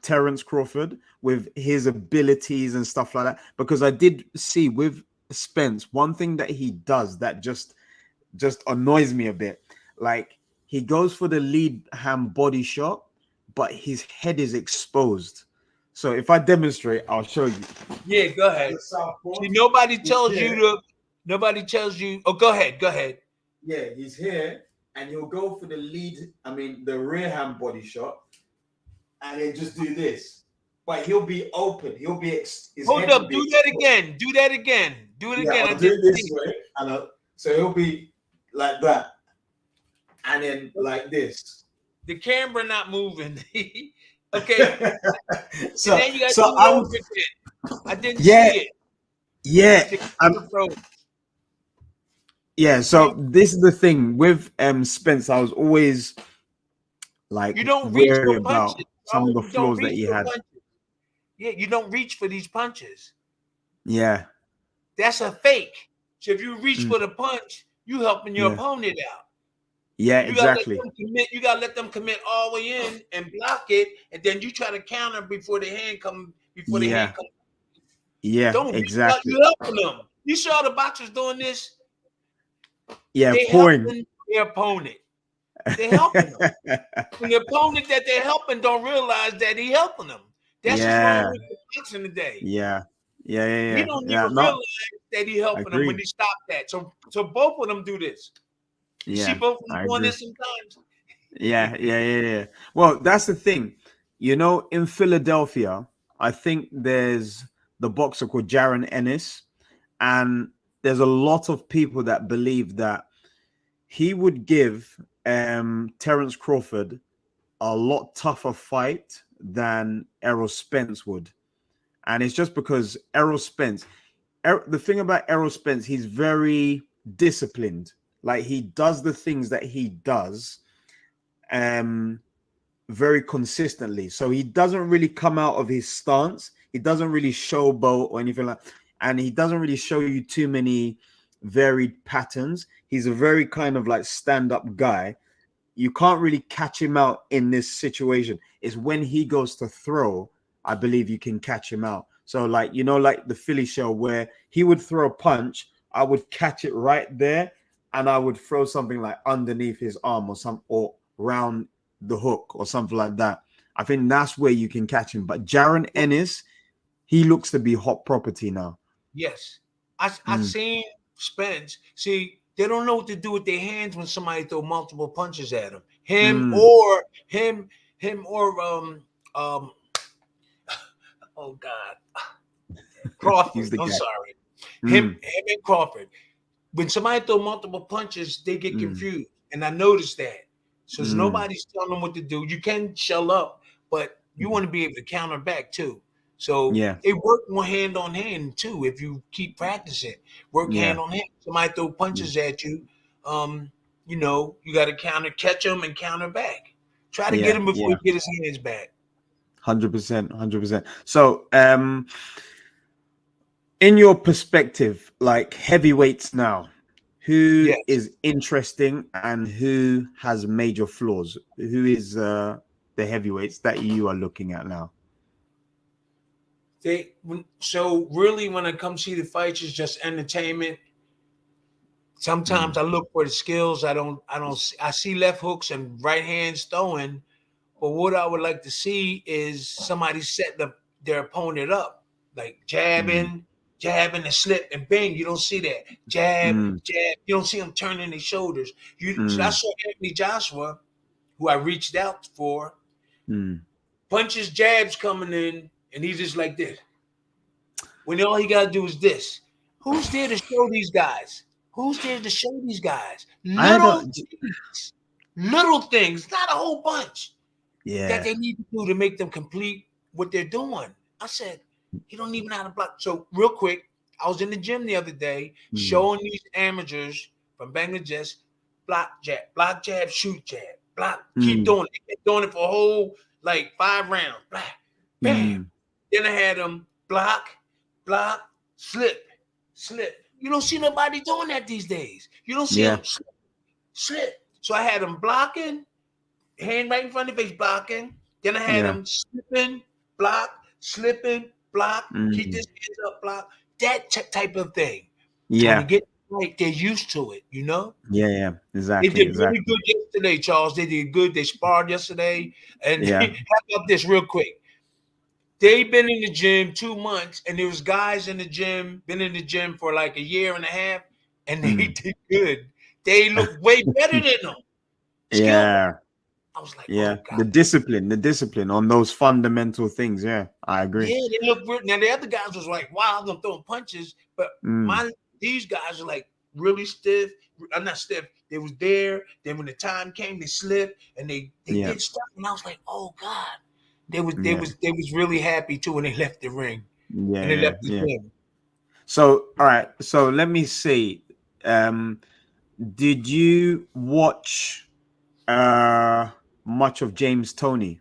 Terence Crawford with his abilities and stuff like that because I did see with Spence one thing that he does that just annoys me a bit. Like he goes for the lead hand body shot, but his head is exposed. So if I demonstrate, I'll show you. Yeah, go ahead. See, nobody tells you to. Nobody tells you. Oh, go ahead. Go ahead. Yeah, he's here, and he'll go for the lead. I mean, the rear hand body shot, and then just do this. But he'll be open. He'll be his Hold head will up. be Do that exposed. again. Do that again. Do it Yeah, again. I I'll do it didn't this see. way, and so he'll be like that, and then like this. The camera not moving. Okay. so And then you got to so do it I'm over again. I didn't yeah see it. yeah The I'm camera froze. yeah. So this is the thing with Spence. I was always like You don't reach wary for about punches, some bro. of the You don't flaws that reach he for had. punches. Yeah, you don't reach for these punches. Yeah. That's a fake. So if you reach Mm, for the punch, you helping your yeah. opponent out. Yeah. You gotta let Exactly. them commit. You gotta let them commit all the way in and block it, and then you try to counter before the hand come. Before the hand Yeah. come. Yeah. Don't reach out. Exactly. You helping them. You saw the boxers doing this. Yeah. They Point. helping their opponent. They helping them. And the opponent that they're helping don't realize that he helping them. That's what's wrong Yeah. with the boxing today. Yeah. Yeah. Yeah. He Yeah. don't Yeah. even No. realize that he helping them when Agree. he stopped that. So both of them do this. You see Yeah. both of them I doing agree. this sometimes. Yeah. Yeah. Yeah. Yeah. Well, that's the thing. In Philadelphia, I think there's the boxer called Jaron Ennis, and there's a lot of people that believe that he would give Terence Crawford a lot tougher fight than Errol Spence would. And it's just because Errol Spence, the thing about Errol Spence, he's very disciplined. Like he does the things that he does very consistently. So he doesn't really come out of his stance. He doesn't really showboat or anything like that. And he doesn't really show you too many varied patterns. He's a very kind of like stand-up guy. You can't really catch him out in this situation. It's when he goes to throw, I believe you can catch him out. So like, like the Philly show where he would throw a punch, I would catch it right there and I would throw something like underneath his arm or round the hook or something like that. I think that's where you can catch him. But Jaron Ennis, he looks to be hot property now. Yes. I seen Spence. See, they don't know what to do with their hands when somebody throw multiple punches at them. Him or oh God. Crawford. I'm sorry. Him and Crawford. When somebody throw multiple punches, they get confused. And I noticed that. So nobody's telling them what to do. You can shell up, but you want to be able to counter back too. So Yeah. they work more hand on hand too. If you keep practicing, work Yeah. hand on hand. Somebody throw punches at you, you know, you got to catch them and counter back. Try to get Yeah. him before Yeah. he get his hands back. 100%. 100%. So, in your perspective, like heavyweights now, who Yes. is interesting and who has major flaws? Who is the heavyweights that you are looking at now? So really, when I come see the fights, it's just entertainment. Sometimes I look for the skills. I see left hooks and right hands throwing, but what I would like to see is somebody setting their opponent up, like jabbing, and slip and bang. You don't see that jab, Mm. jab. You don't see them turning their shoulders. So I Mm. saw Anthony Joshua, who I reached out for, Mm. punches, jabs coming in, and he's just like this. When all he got to do is this. Who's there to show these guys? Who's there to show these guys? I Little don't. things, little things, not a whole bunch that Yeah. they need to do to make them complete what they're doing. I said, he don't even know how to block. So real quick, I was in the gym the other day showing these amateurs from Bangladesh block, jab, shoot, jab, block, keep doing it. They kept doing it for a whole like 5 rounds. Black, bam. Then I had them block, slip. You don't see nobody doing that these days. You don't see them slip. So I had them blocking, hand right in front of the face, blocking. Then I had them slipping, block, keep this hands up, block. That type of thing. Yeah. When they get right, they're used to it, you know? Yeah. They Exactly. did really good yesterday, Charles. They did good. They sparred yesterday. And how about this real quick? They've been in the gym 2 months, and there was guys in the gym, been in the gym for like a year and a half, and they did good. They look way better than them. Yeah. I was like, Yeah. oh, God. The discipline on those fundamental things. Yeah, I agree. Yeah, they look good. Now, the other guys was like, wow, I'm throwing punches, but these guys are like really stiff. I'm not stiff. They was there. Then when the time came, they slipped and they did stuff. And I was like, oh, God. They was really happy too when they left the ring. Yeah, and they left the gym. So, all right. So let me see. Did you watch much of James Toney?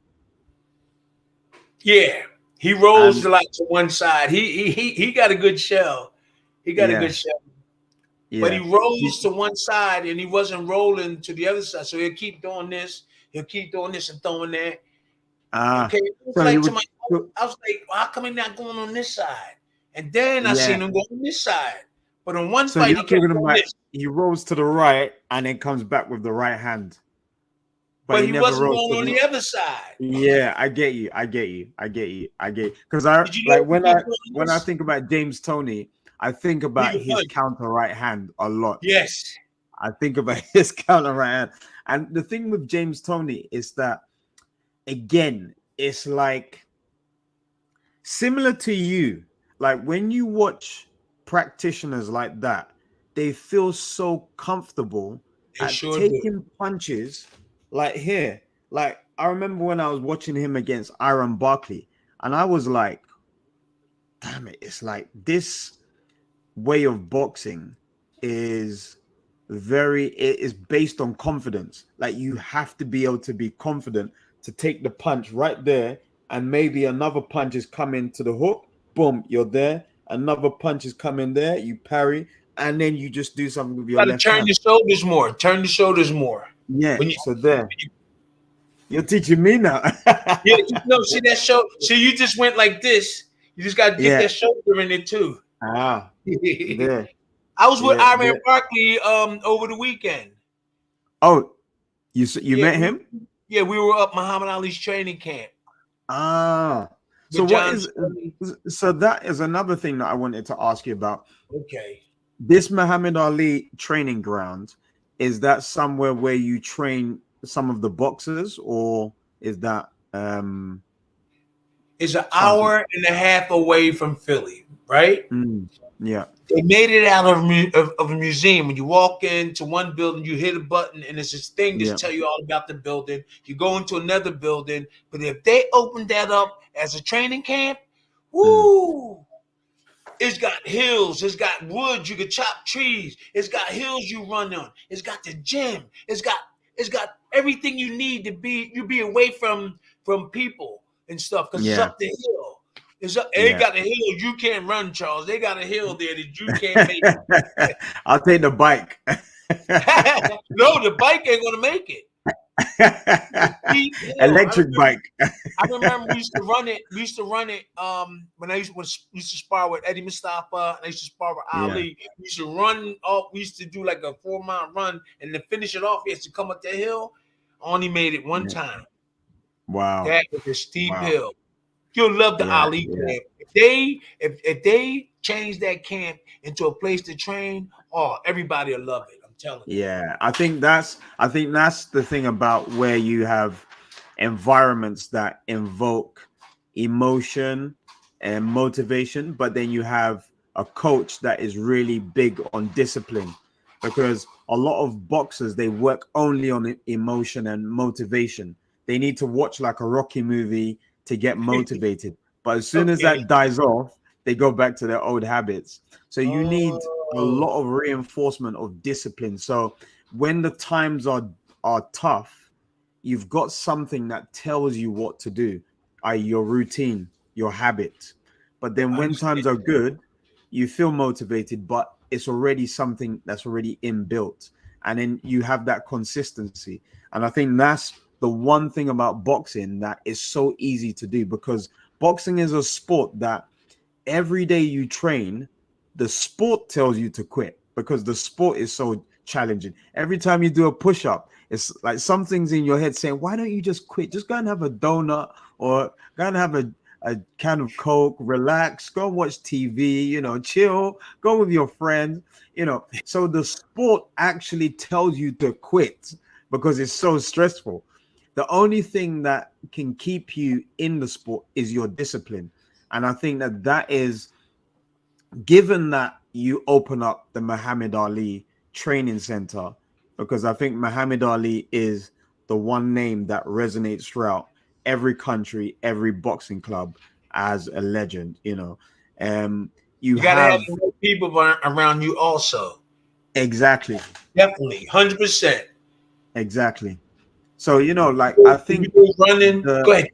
Yeah, he rolls a lot to one side. He got a good shell. He got a good shell. Yeah. But he rolls to one side and he wasn't rolling to the other side. So he'll keep doing this. He'll keep doing this and throwing that. Okay, it was so like would, I was like, well, how come he not going on this side? And then I seen him go on this side. But on one fight, he kept doing this. He rolls to the right and then comes back with the right hand. But he wasn't going on the other side. Yeah, I get you. Because when I think about James Toney, I think about his counter right hand a lot. Yes. I think about his counter right hand. And the thing with James Toney is that, again, it's like similar to you. Like when you watch practitioners like that, they feel so comfortable taking punches. Like here, like I remember when I was watching him against Iron Barkley, and I was like, damn it, it's like this way of boxing is based on confidence. Like you have to be able to be confident to take the punch right there, and maybe another punch is coming to the hook, boom, you're there. Another punch is coming there, you parry, and then you just do something with your left hand. Turn the shoulders more. Yeah. So there, you're teaching me now. Yeah, see that show. So you just went like this. You just got to get that shoulder in it too. There. I was with Iron Barkley over the weekend. Oh, you met him? Yeah, we were up Muhammad Ali's training camp. So so that is another thing that I wanted to ask you about. Okay. This Muhammad Ali training ground, is that somewhere where you train some of the boxers, or is that it's an hour and a half away from Philly, right? Yeah. They made it out of a museum. When you walk into one building, you hit a button, and it's this thing that tell you all about the building. You go into another building, but if they opened that up as a training camp, Woo! It's got hills. It's got woods. You can chop trees. It's got hills you run on. It's got the gym. It's got everything you need to be away from people and stuff because it's Yeah. up the hill. They Yeah. got a hill you can't run, Charles. They got a hill there that you can't make. I'll take the bike. No, the bike ain't gonna make it. Steep hill. Electric bike. I remember we used to run it. When I used to spar with Eddie Mustafa and I used to spar with Ali. We used to run off. We used to do like a 4-mile run, and to finish it off, we had to come up that hill. Only made it one time. Wow. That was a steep hill. You'll love the Ali camp. If they change that camp into a place to train, everybody will love it. I'm telling you. Yeah, I think that's the thing about where you have environments that invoke emotion and motivation, but then you have a coach that is really big on discipline, because a lot of boxers, they work only on emotion and motivation. They need to watch like a Rocky movie to get motivated, but as soon as that dies off, they go back to their old habits. So you need a lot of reinforcement of discipline. So when the times are tough, you've got something that tells you what to do, i.e. your routine, your habit. But then when times are good, you feel motivated, but it's already something that's already inbuilt. And then you have that consistency. And I think that's the one thing about boxing that is so easy to do, because boxing is a sport that every day you train, the sport tells you to quit because the sport is so challenging. Every time you do a push-up, it's like something's in your head saying, why don't you just quit? Just go and have a donut or go and have a can of Coke, relax, go and watch TV, chill, go with your friends, So the sport actually tells you to quit because it's so stressful. The only thing that can keep you in the sport is your discipline. And I think that is, given that you open up the Muhammad Ali training center, because I think Muhammad Ali is the one name that resonates throughout every country, every boxing club as a legend, you gotta have people around you also. Exactly. Definitely, 100%. Exactly. So, I think running. Go ahead,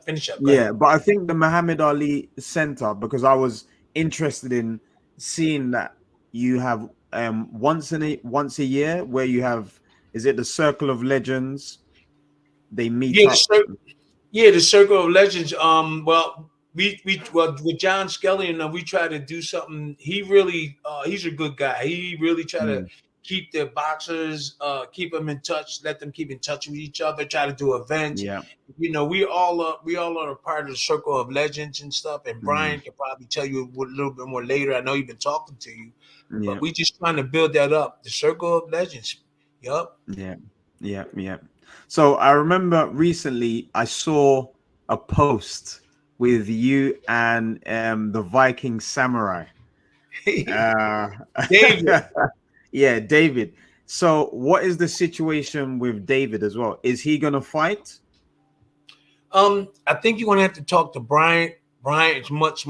finish up. But I think the Muhammad Ali Center, because I was interested in seeing that you have once a year where you have, is it the Circle of Legends? They meet up. The Circle of Legends. Well, we with John Skelly and we try to do something. He really, he's a good guy. He really try to keep the boxers, keep them in touch, let them keep in touch with each other, try to do events. Yeah. We all are a part of the Circle of Legends and stuff. And Brian can probably tell you a little bit more later. I know he's been talking to you, but we just trying to build that up. The Circle of Legends. Yup. Yeah. So I remember recently I saw a post with you and the Viking samurai. David. Yeah, David. So what is the situation with David as well? Is he gonna fight? I think you're gonna have to talk to Brian. Brian's much.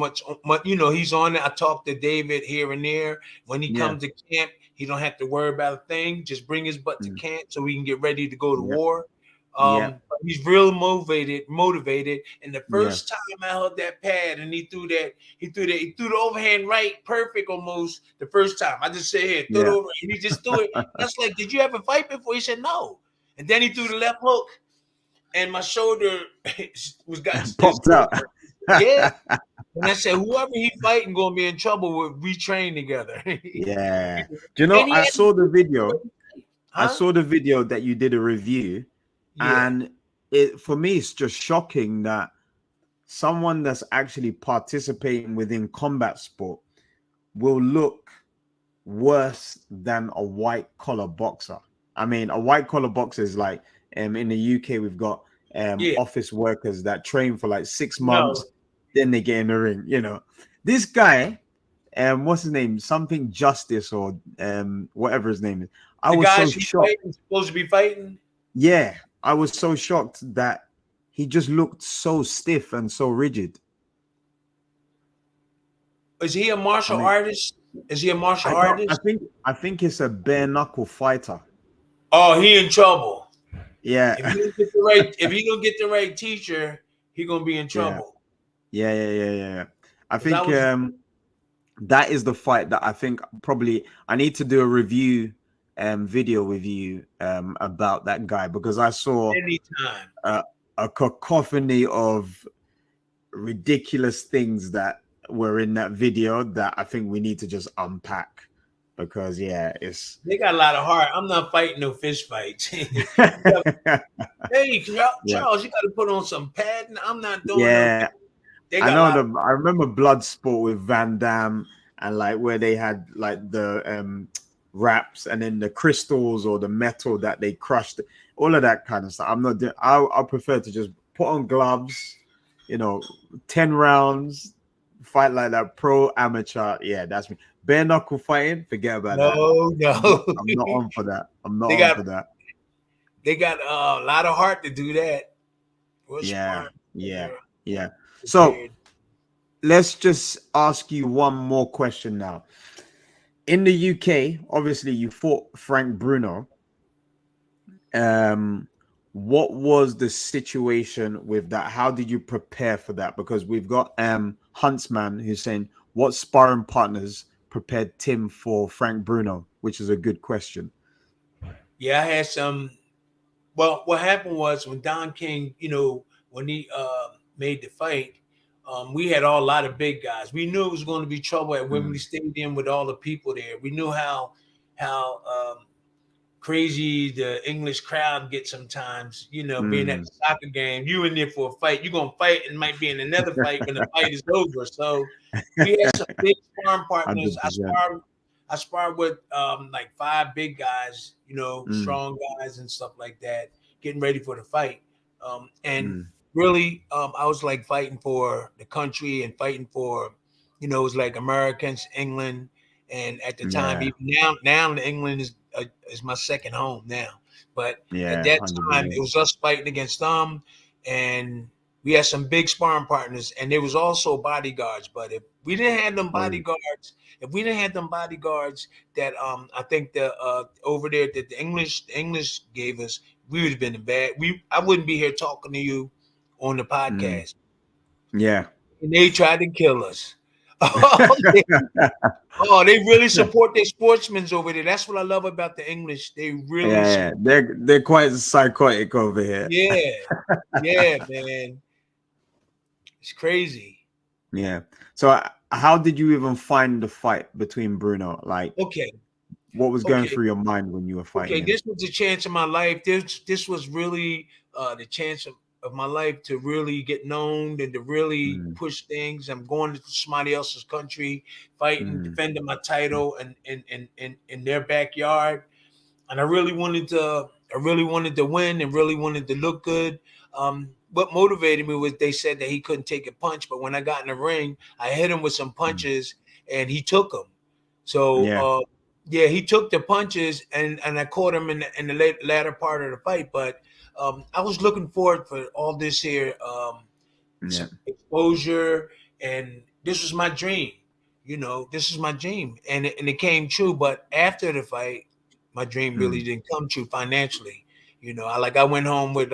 He's on it. I talk to David here and there. When he comes to camp, he don't have to worry about a thing. Just bring his butt to camp so we can get ready to go to war. He's real motivated. And the first time I held that pad and he threw the overhand right, perfect almost. The first time I just said, "Here, throw it over," and he just threw it. That's like, "Did you ever fight before?" He said, "No." And then he threw the left hook, and my shoulder got popped out. Yeah. And I said, whoever he fighting gonna be in trouble with. We train together. Yeah. Do you know? I saw the video. I saw the video that you did a review. And for me, it's just shocking that someone that's actually participating within combat sport will look worse than a white collar boxer. I mean, a white collar boxer is like, in the UK, we've got office workers that train for like 6 months, then they get in the ring. This guy, what's his name? Something Justice or whatever his name is. I was so shocked. Supposed to be fighting. Yeah. I was so shocked that he just looked so stiff and so rigid. Is he a martial artist? Is he a martial I don't. artist? I think it's a bare knuckle fighter. Oh, he in trouble. Yeah. If he don't get the right teacher, he gonna be in Yeah. trouble. Yeah. I 'Cause I think was that is the fight that I think probably I need to do a review video with you about that guy, because I saw anytime. a cacophony of ridiculous things that were in that video that I think we need to just unpack, because it's They got a lot of heart. I'm not fighting no fish fights. Hey, yeah. Charles, you got to put on some padding. I'm not doing no. Yeah. They I got a know lot. I remember Bloodsport with Van Damme, and like where they had like the wraps and then the crystals or the metal that they crushed, all of that kind of stuff. I'm not doing. I prefer to just put on gloves, 10 rounds, fight like that, pro amateur. Yeah, that's me. Bare knuckle fighting, forget about that. No. I'm not on for that. I'm not They on got- for that. They got a lot of heart to do that. We're Yeah, smart. yeah. They're So prepared. let's just ask you one more question now. In the UK, obviously, you fought Frank Bruno. What was the situation with that? How did you prepare for that? Because we've got Huntsman who's saying, what sparring partners prepared Tim for Frank Bruno? Which is a good question. Yeah, I had some. Well, what happened was when Don King, when he made the fight, we had a lot of big guys. We knew it was going to be trouble at Wembley Stadium with all the people there. We knew how crazy the English crowd gets sometimes. Being at the soccer game, you in there for a fight, you're gonna fight and might be in another fight when the fight is over. So we had some big sparring partners. 100%. I sparred with like 5 big guys, strong guys and stuff like that, getting ready for the fight. And really, I was like fighting for the country and fighting for, it was like Americans, England, and at the time, even now England is my second home now. But at that 100%. time, it was us fighting against them, and we had some big sparring partners, and there was also bodyguards. But if we didn't have them bodyguards, that I think the over there that the English gave us, we would have been in bad. I wouldn't be here talking to you on the podcast. Yeah. And they tried to kill us. They really support their sportsmen over there. That's what I love about the English. They really they're quite psychotic over here. Yeah, man. It's crazy. Yeah. So how did you even find the fight between Bruno? Like, what was going through your mind when you were fighting? Okay, this was the chance of my life. This was really the chance of my life to really get known and to really push things. I'm going to somebody else's country, fighting, defending my title and in their backyard. And I really wanted to win and really wanted to look good. What motivated me was they said that he couldn't take a punch, but when I got in the ring, I hit him with some punches and he took them. So he took the punches and I caught him in the latter part of the fight. But I was looking forward for all this here exposure, and this was my dream. This is my dream, and it came true. But after the fight, my dream really didn't come true financially. I went home with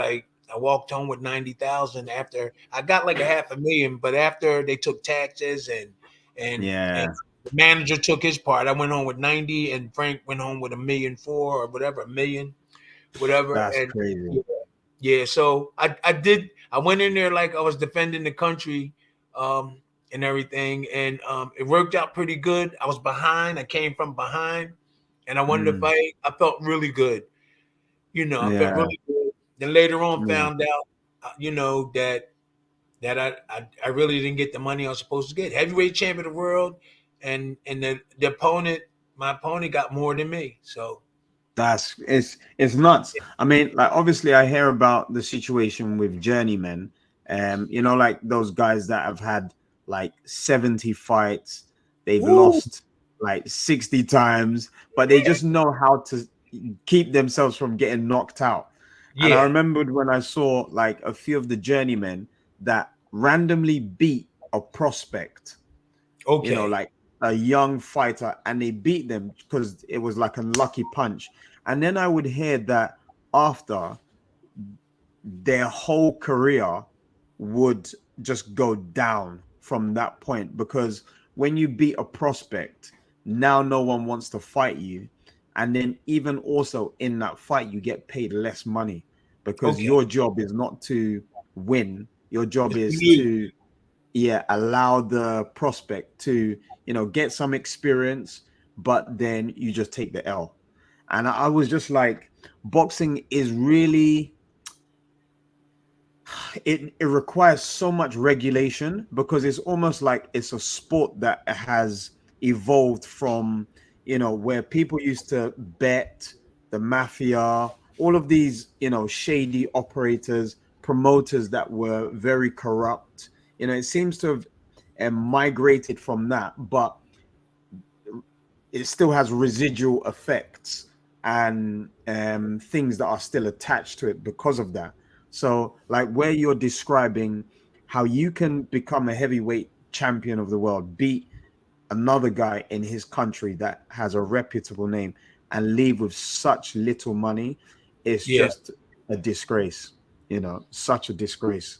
I walked home with 90,000 after I got like $500,000, but after they took taxes and the manager took his part, I went home with 90, and Frank went home with $1.4 million or whatever, $1 million, whatever. That's and, crazy. Yeah. So I went in there like I was defending the country, and everything, and it worked out pretty good. I was behind. I came from behind, and I wanted to fight. I felt really good. I felt really good. Then later on, found out, that I really didn't get the money I was supposed to get. Heavyweight champion of the world, and the opponent, my opponent, got more than me. So it's nuts. I mean, like obviously, I hear about the situation with journeymen, like those guys that have had like 70 fights, they've lost like 60 times, but they just know how to keep themselves from getting knocked out. And I remembered when I saw like a few of the journeymen that randomly beat a prospect Okay. like a young fighter, and they beat them because it was like a lucky punch. And then I would hear that after, their whole career would just go down from that point, because when you beat a prospect, now no one wants to fight you. And then even also in that fight, you get paid less money, because Okay. your job is not to win. Your job It's is you. to, yeah, allow the prospect to, get some experience, but then you just take the L. And I was just like, boxing is really, it requires so much regulation, because it's almost like it's a sport that has evolved from, where people used to bet, the mafia, all of these, shady operators, promoters that were very corrupt. It seems to have migrated from that, but it still has residual effects and things that are still attached to it because of that. So, like where you're describing how you can become a heavyweight champion of the world, beat another guy in his country that has a reputable name, and leave with such little money, it's Yeah. just a disgrace, such a disgrace.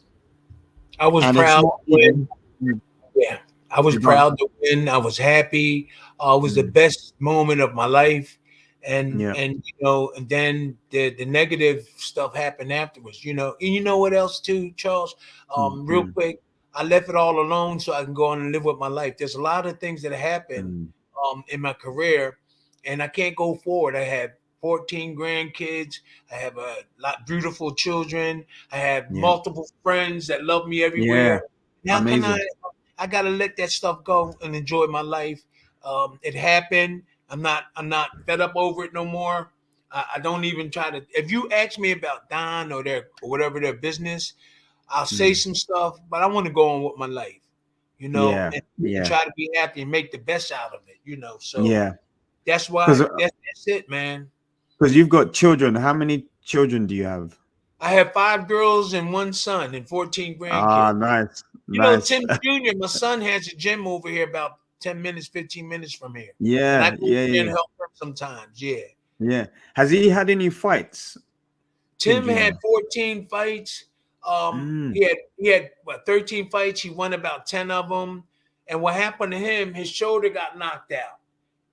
I was And it's proud not to even, win. Yeah. I was you don't, proud to win. I was happy. It was the mm, best moment of my life. And yeah, and then the negative stuff happened afterwards, And you know what else too, Charles? mm, Real mm, quick, I left it all alone so I can go on and live with my life. There's a lot of things that happened mm, in my career, and I can't go forward. I have 14 grandkids. I have a lot beautiful children. I have yeah, multiple friends that love me yeah, everywhere. How can amazing. I gotta let that stuff go and enjoy my life. It happened. I'm not fed up over it no more. I don't even try to. If you ask me about Don or whatever their business, I'll say Mm, some stuff, but I want to go on with my life, yeah, and yeah, try to be happy and make the best out of it. So yeah. that's Because why that's it, man. you've got children. How many children do you have? I have 5 girls and 1 son and 14 Ah, grandkids. nice, nice. Tim Jr., my son has a gym over here about 10 minutes, 15 minutes from here. And I Yeah, go yeah, over there and yeah, help him sometimes. Yeah. yeah. Has he had any fights, Tim Tim Jr.? had 14 fights. Mm. He had 13 fights. He won about 10 of them. And what happened to him, his shoulder got knocked out.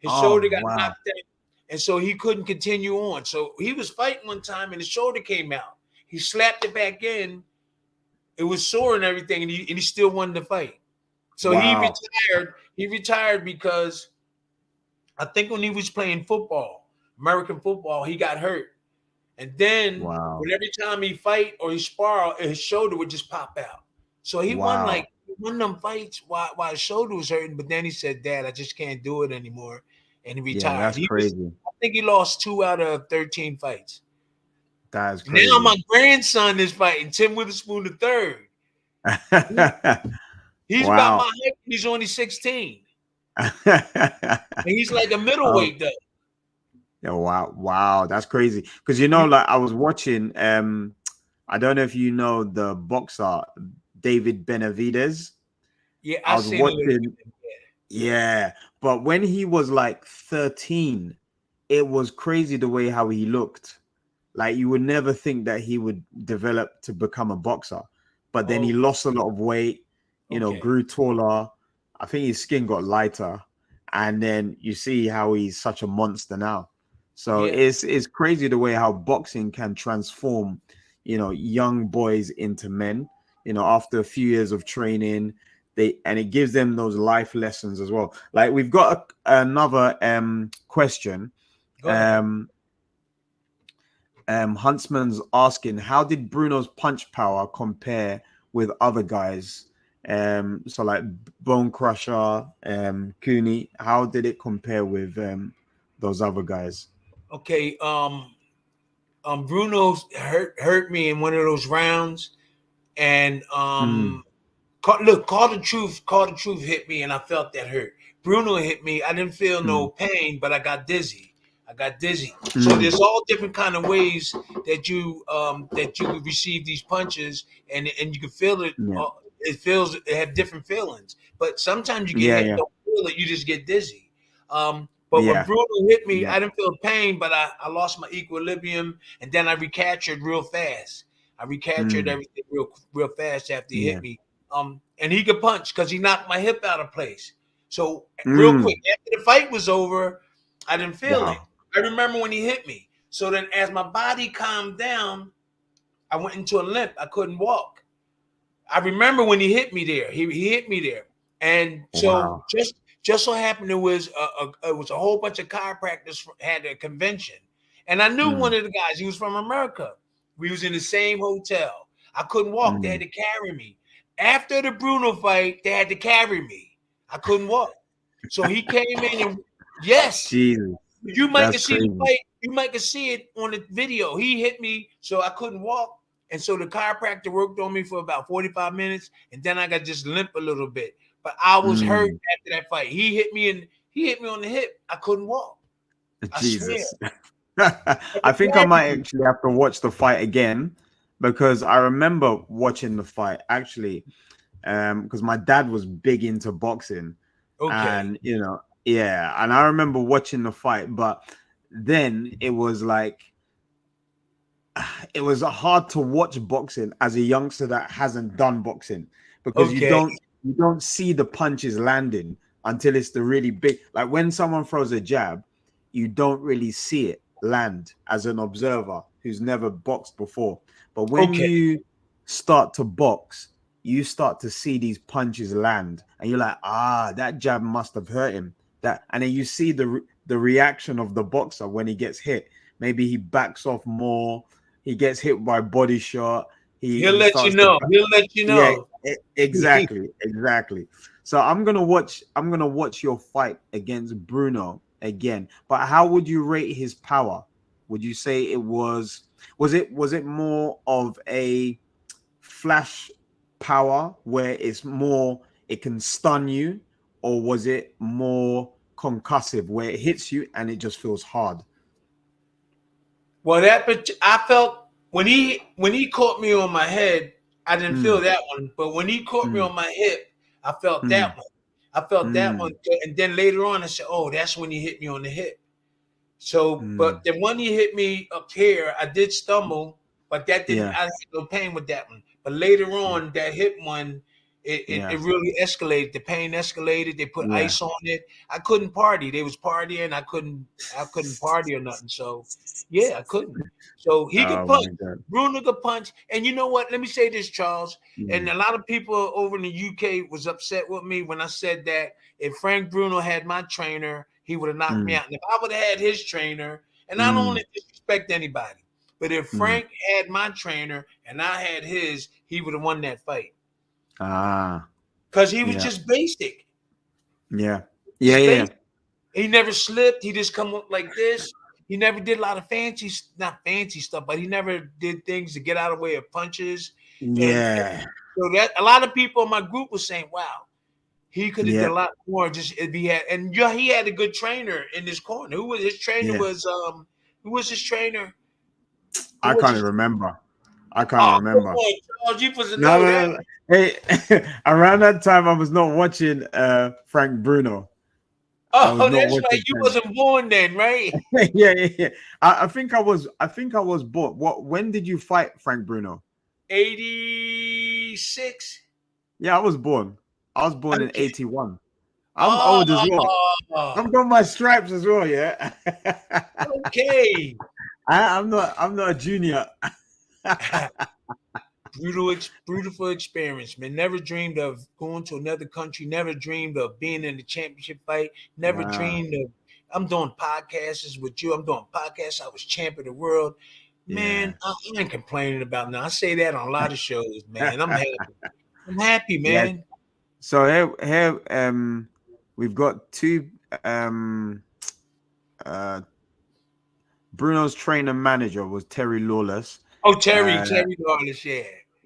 His shoulder Oh, got wow. knocked out. And so he couldn't continue on. So he was fighting one time and his shoulder came out. He slapped it back in. It was sore and everything, and he still wanted to fight. So he Wow. retired. He retired because I think when he was playing football, American football, he got hurt. And then Wow. when every time he fight or he spar, his shoulder would just pop out. So he won Wow. like one of them fights while his shoulder was hurting. But then he said, "Dad, I just can't do it anymore," and he Yeah, retired. that's crazy. I think he lost 2 out of 13 fights. That is Now my crazy. grandson is fighting Tim Witherspoon the third. He's about my Wow. height. He's only 16, and he's like a Oh, middleweight though. yeah, wow. Wow. That's crazy. Because You- like I was watching, I don't know if you know the boxer David Benavidez. Yeah, I I was seen a little watching. bit. Yeah, but when he was like 13, it was crazy the way how he looked. Like you would never think that he would develop to become a boxer. But then he Oh, lost a lot of weight, okay. grew taller. I think his skin got lighter. And then you see how he's such a monster now. So Yeah. it's crazy the way how boxing can transform, young boys into men, after a few years of training, and it gives them those life lessons as well. Like we've got another question. Go ahead. Um, Huntsman's asking, how did Bruno's punch power compare with other guys? So like Bone Crusher, Cooney, how did it compare with those other guys? Okay. Bruno hurt me in one of those rounds, and Mm, Call the Truth. Call the Truth hit me, and I felt that hurt. Bruno hit me. I didn't feel no mm, pain, but I got dizzy. So mm. there's all different kind of ways that you receive these punches, and you can feel it Yeah, it have different feelings. But sometimes you get hit, don't feel it, you just get dizzy. But when Bruno hit me, I didn't feel pain, but I lost my equilibrium, and then I recaptured real fast. I recaptured everything real fast after he hit me. And he could punch because he knocked my hip out of place. So real quick, after the fight was over, I didn't feel it. I remember when he hit me. So then as my body calmed down, I went into a limp. I couldn't walk. I remember when he hit me there. He hit me there. And so just so happened it was a whole bunch of chiropractors had a convention. And I knew one of the guys. He was from America. We was in the same hotel. I couldn't walk. They had to carry me. After the Bruno fight, they had to carry me. I couldn't walk. So he came in and yes. Jesus. You might can see the fight. You might can see it on the video. He hit me, so I couldn't walk. And so the chiropractor worked on me for about 45 minutes, and then I got just limp a little bit. But I was hurt after that fight. He hit me on the hip. I couldn't walk. Jesus. I think I might actually have to watch the fight again because I remember watching the fight actually, because my dad was big into boxing. And and I remember watching the fight, but then it was like it was hard to watch boxing as a youngster that hasn't done boxing because you don't see the punches landing until it's the really big, like when someone throws a jab, you don't really see it land as an observer who's never boxed before. But when you start to box, you start to see these punches land and you're like, that jab must have hurt him. And then you see the reaction of the boxer when he gets hit. Maybe he backs off more. He gets hit by a body shot. He'll let you know. He'll let you know. Yeah, exactly. So I'm gonna watch your fight against Bruno again. But how would you rate his power? Would you say it was it more of a flash power where it's more it can stun you, or was it more concussive where it hits you and it just feels hard? Well, I felt when he caught me on my head, I didn't feel that one. But when he caught me on my hip, I felt that one. I felt that one, and then later on, I said, "Oh, that's when he hit me on the hip." So, but then when he hit me up here, I did stumble, but that didn't. I had no pain with that one. But later on, that hip one, it really escalated. The pain escalated. They put ice on it. I couldn't party. They was partying. I couldn't party or nothing. So I couldn't. So he could punch. Bruno could punch. And you know what? Let me say this, Charles. And a lot of people over in the UK was upset with me when I said that if Frank Bruno had my trainer, he would have knocked me out. And if I would have had his trainer, and I don't want to disrespect anybody, but if Frank had my trainer and I had his, he would have won that fight. Because he was just basic. He never slipped. He just come up like this. He never did a lot of not fancy stuff, but he never did things to get out of the way of punches. And so that a lot of people in my group was saying, "Wow, he could have did a lot more." Just if he had, and he had a good trainer in his corner. Who was his trainer? Who was his trainer? I can't remember. Remember. No. Hey, around that time I was not watching Frank Bruno. Oh, that's right. You wasn't born then, right? Yeah. I think I was born. When did you fight Frank Bruno? 86. Yeah, I was born. In 81. I'm old as well. I've got my stripes as well, yeah. Okay. I'm not a junior. Beautiful experience, man. Never dreamed of going to another country. Never dreamed of being in the championship fight. Never dreamed of. I'm doing podcasts with you. I'm doing podcasts. I was champion of the world. Man, I ain't complaining about now. I say that on a lot of shows, man. I'm happy. I'm happy, man. Yeah. So here we've got two Bruno's trainer manager was Terry Lawless. Oh, Terry Lawless,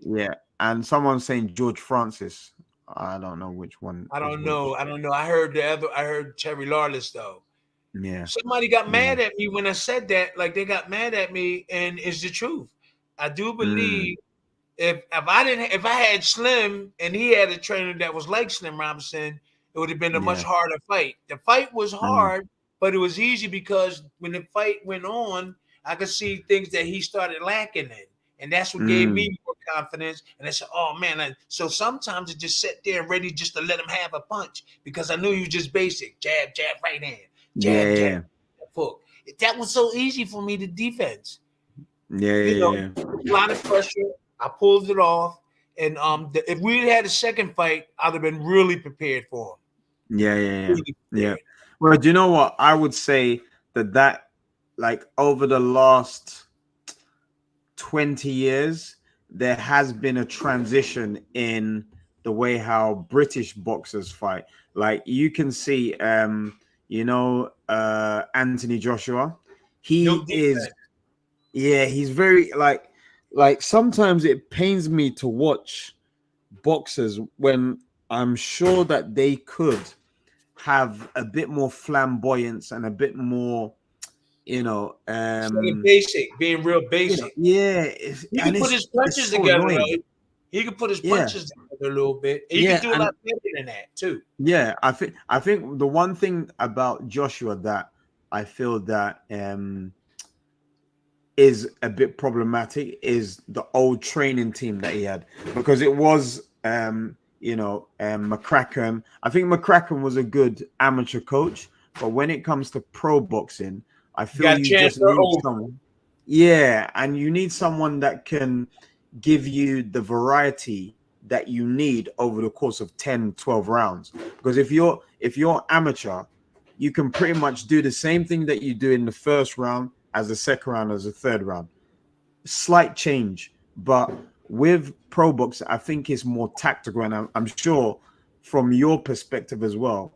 yeah. And someone's saying George Francis. I don't know which one. I don't know. I heard Terry Lawless though. Yeah. Somebody got mad at me when I said that. Like they got mad at me, and it's the truth. I do believe if I had Slim and he had a trainer that was like Slim Robinson, it would have been a much Yeah. harder fight. The fight was Mm. hard, but it was easy because when the fight went on, I could see things that he started lacking in. And that's what gave Mm. me more confidence. And I said, oh man. So sometimes I just sat there ready just to let him have a punch because I knew he was just basic. Jab, jab, right hand. Jab, jab, Yeah. hook. That was so easy for me to defense. Yeah. You know, Yeah. a lot of pressure. I pulled it off. And if we had a second fight, I'd have been really prepared for him. Yeah. Yeah. Really Yeah. prepared. Well, do you know what? I would say that like over the last 20 years, there has been a transition in the way how British boxers fight. Like you can see, Anthony Joshua. No He is, defense. yeah, he's very like sometimes it pains me to watch boxers when I'm sure that they could have a bit more flamboyance and a bit more, Being basic, being real basic. yeah, He and could put his punches it's so together, annoying. right? He could put his Yeah, punches together a little bit. And he could yeah, do a and lot better than that too. yeah, I think the one thing about Joshua that I feel that is a bit problematic is the old training team that he had, because it was McCracken. I think McCracken was a good amateur coach, but when it comes to pro boxing, I You feel got to you just transfer need over. someone. Yeah, and you need someone that can give you the variety that you need over the course of 10, 12 rounds. Because if you're amateur, you can pretty much do the same thing that you do in the first round as the second round as the third round. Slight change, but with pro boxing, I think it's more tactical, and I'm sure from your perspective as well,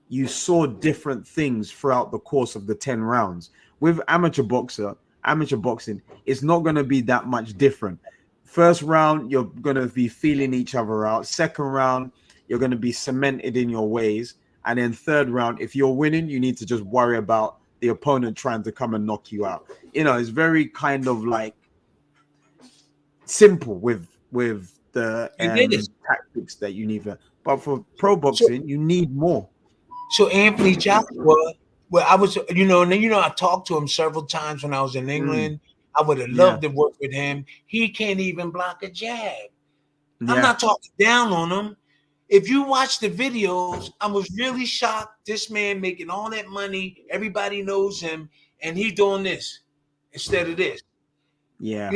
you saw different things throughout the course of the 10 rounds. With amateur boxing, it's not going to be that much different. First round, you're going to be feeling each other out. Second round, you're going to be cemented in your ways. And then third round, if you're winning, you need to just worry about the opponent trying to come and knock you out. It's very kind of like simple with the It is. tactics that you need. But for pro So, boxing, you need more. so Anthony Joshua, well, I was, and then, I talked to him several times when I was in England. I would have Yeah. loved to work with him. He can't even block a jab. I'm Yeah. not talking down on him. If you watch the videos, I was really shocked. This man making all that money, everybody knows him, and he doing this instead of this. Yeah.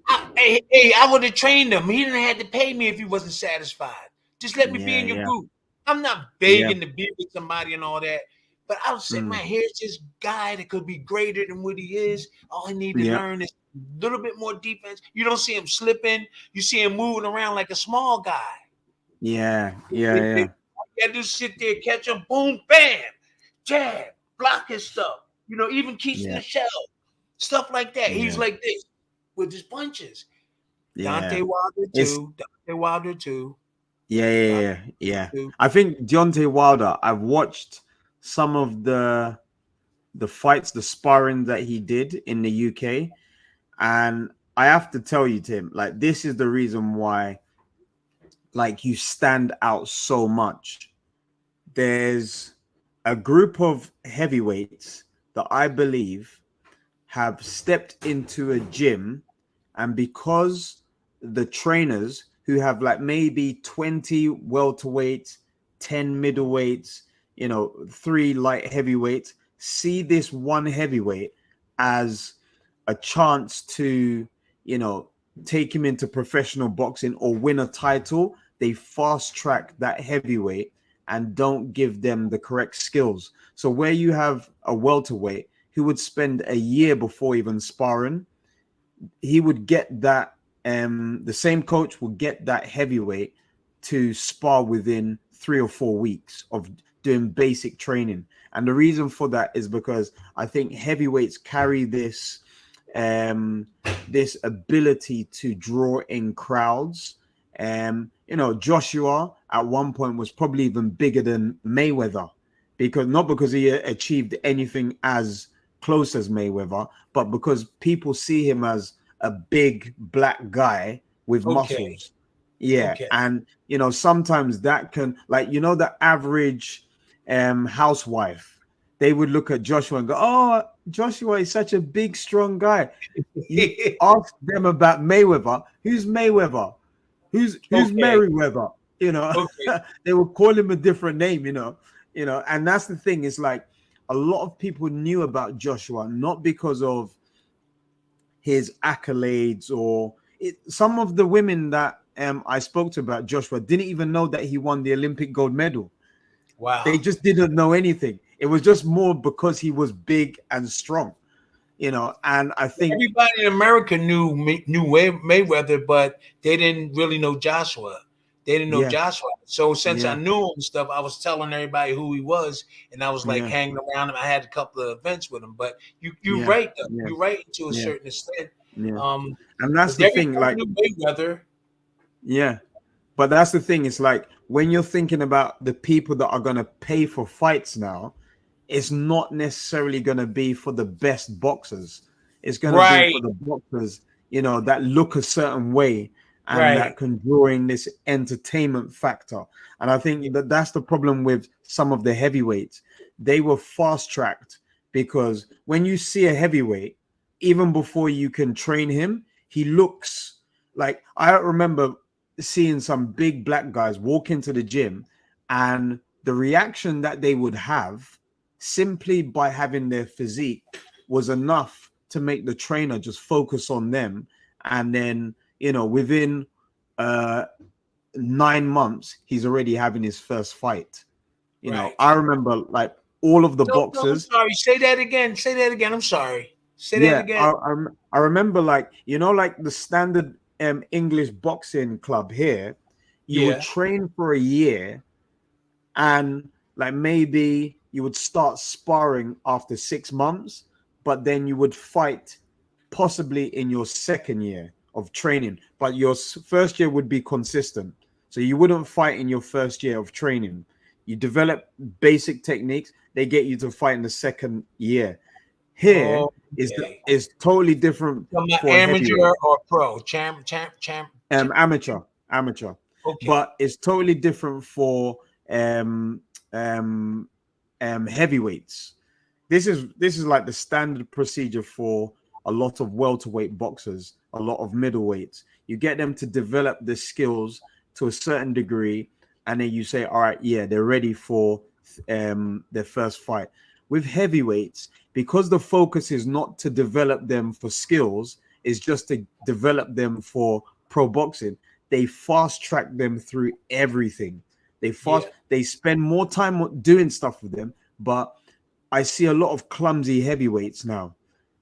I would have trained him. He didn't have to pay me if he wasn't satisfied. Just let me be in your Yeah. group. I'm not begging to be with somebody and all that. But I was saying, man, here's this guy that could be greater than what he is. All he need to learn is a little bit more defense. You don't see him slipping. You see him moving around like a small guy. Yeah. You got to sit there, catch him, boom, bam, jab, block his stuff. Even Keith Michelle, stuff like that. He's like this with his punches. Deontay Wilder too. Yeah. I think Deontay Wilder, I've watched some of the fights, the sparring that he did in the UK, and I have to tell you, Tim, like this is the reason why like you stand out so much. There's a group of heavyweights that I believe have stepped into a gym, and because the trainers who have like maybe 20 welterweights, 10 middleweights, 3 light heavyweights, see this one heavyweight as a chance to, take him into professional boxing or win a title, they fast track that heavyweight and don't give them the correct skills. So where you have a welterweight who would spend a year before even sparring, he would get that, the same coach would get that heavyweight to spar within 3 or 4 weeks of doing basic training. And the reason for that is because I think heavyweights carry this ability to draw in crowds. Joshua at one point was probably even bigger than Mayweather, because he achieved anything as close as Mayweather, but because people see him as a big black guy with Okay. muscles. Yeah. Okay. And you know, sometimes that can, like, you know, the average housewife, they would look at Joshua and go, "Oh, Joshua is such a big, strong guy." You ask them about Mayweather. Who's Mayweather? Who's Okay. Merriweather? You know, Okay. they will call him a different name. You know, and that's the thing. It's like a lot of people knew about Joshua not because of his accolades or some of the women that I spoke to about Joshua didn't even know that he won the Olympic gold medal. They Wow. just didn't know anything. It was just more because he was big and strong, you know. And I think Everybody in America knew Mayweather, but they didn't really know Joshua. They didn't know yeah, Joshua. So since I yeah, knew him and stuff, I was telling everybody who he was, and I was like yeah, hanging around him. I had a couple of events with him. But you're yeah, right though. yeah, You're right to a yeah, certain extent. yeah. Um, And that's but the thing, everybody like, knew Mayweather. yeah. But that's the thing. It's like when you're thinking about the people that are going to pay for fights now, it's not necessarily going to be for the best boxers. It's going to be Right. for the boxers, you know, that look a certain way and Right. that can draw in this entertainment factor. And I think that that's the problem with some of the heavyweights. They were fast tracked because when you see a heavyweight, even before you can train him, he looks like, I remember seeing some big black guys walk into the gym, and the reaction that they would have simply by having their physique was enough to make the trainer just focus on them. And then, you know, within 9 months, he's already having his first fight. You know, Right. I remember like all of the No, I'm boxers. sorry. Say that again. Say that again. I'm sorry. Say that Yeah, again. I remember, like, you know, like the standard English boxing club here, you would Yeah. train for a year, and like maybe you would start sparring after 6 months, but then you would fight possibly in your second year of training, but your first year would be consistent. So you wouldn't fight in your first year of training. You develop basic techniques, they get you to fight in the second year. Here Okay. is totally different From an for amateur heavyweight. or pro? Champ. Amateur, Okay. but it's totally different for um um heavyweights. This is like the standard procedure for a lot of welterweight boxers, a lot of middleweights. You get them to develop the skills to a certain degree, and then you say, all right, yeah, they're ready for their first fight. With heavyweights, because the focus is not to develop them for skills, it's just to develop them for pro boxing. They fast track them through everything. Yeah. They spend more time doing stuff with them, but I see a lot of clumsy heavyweights now.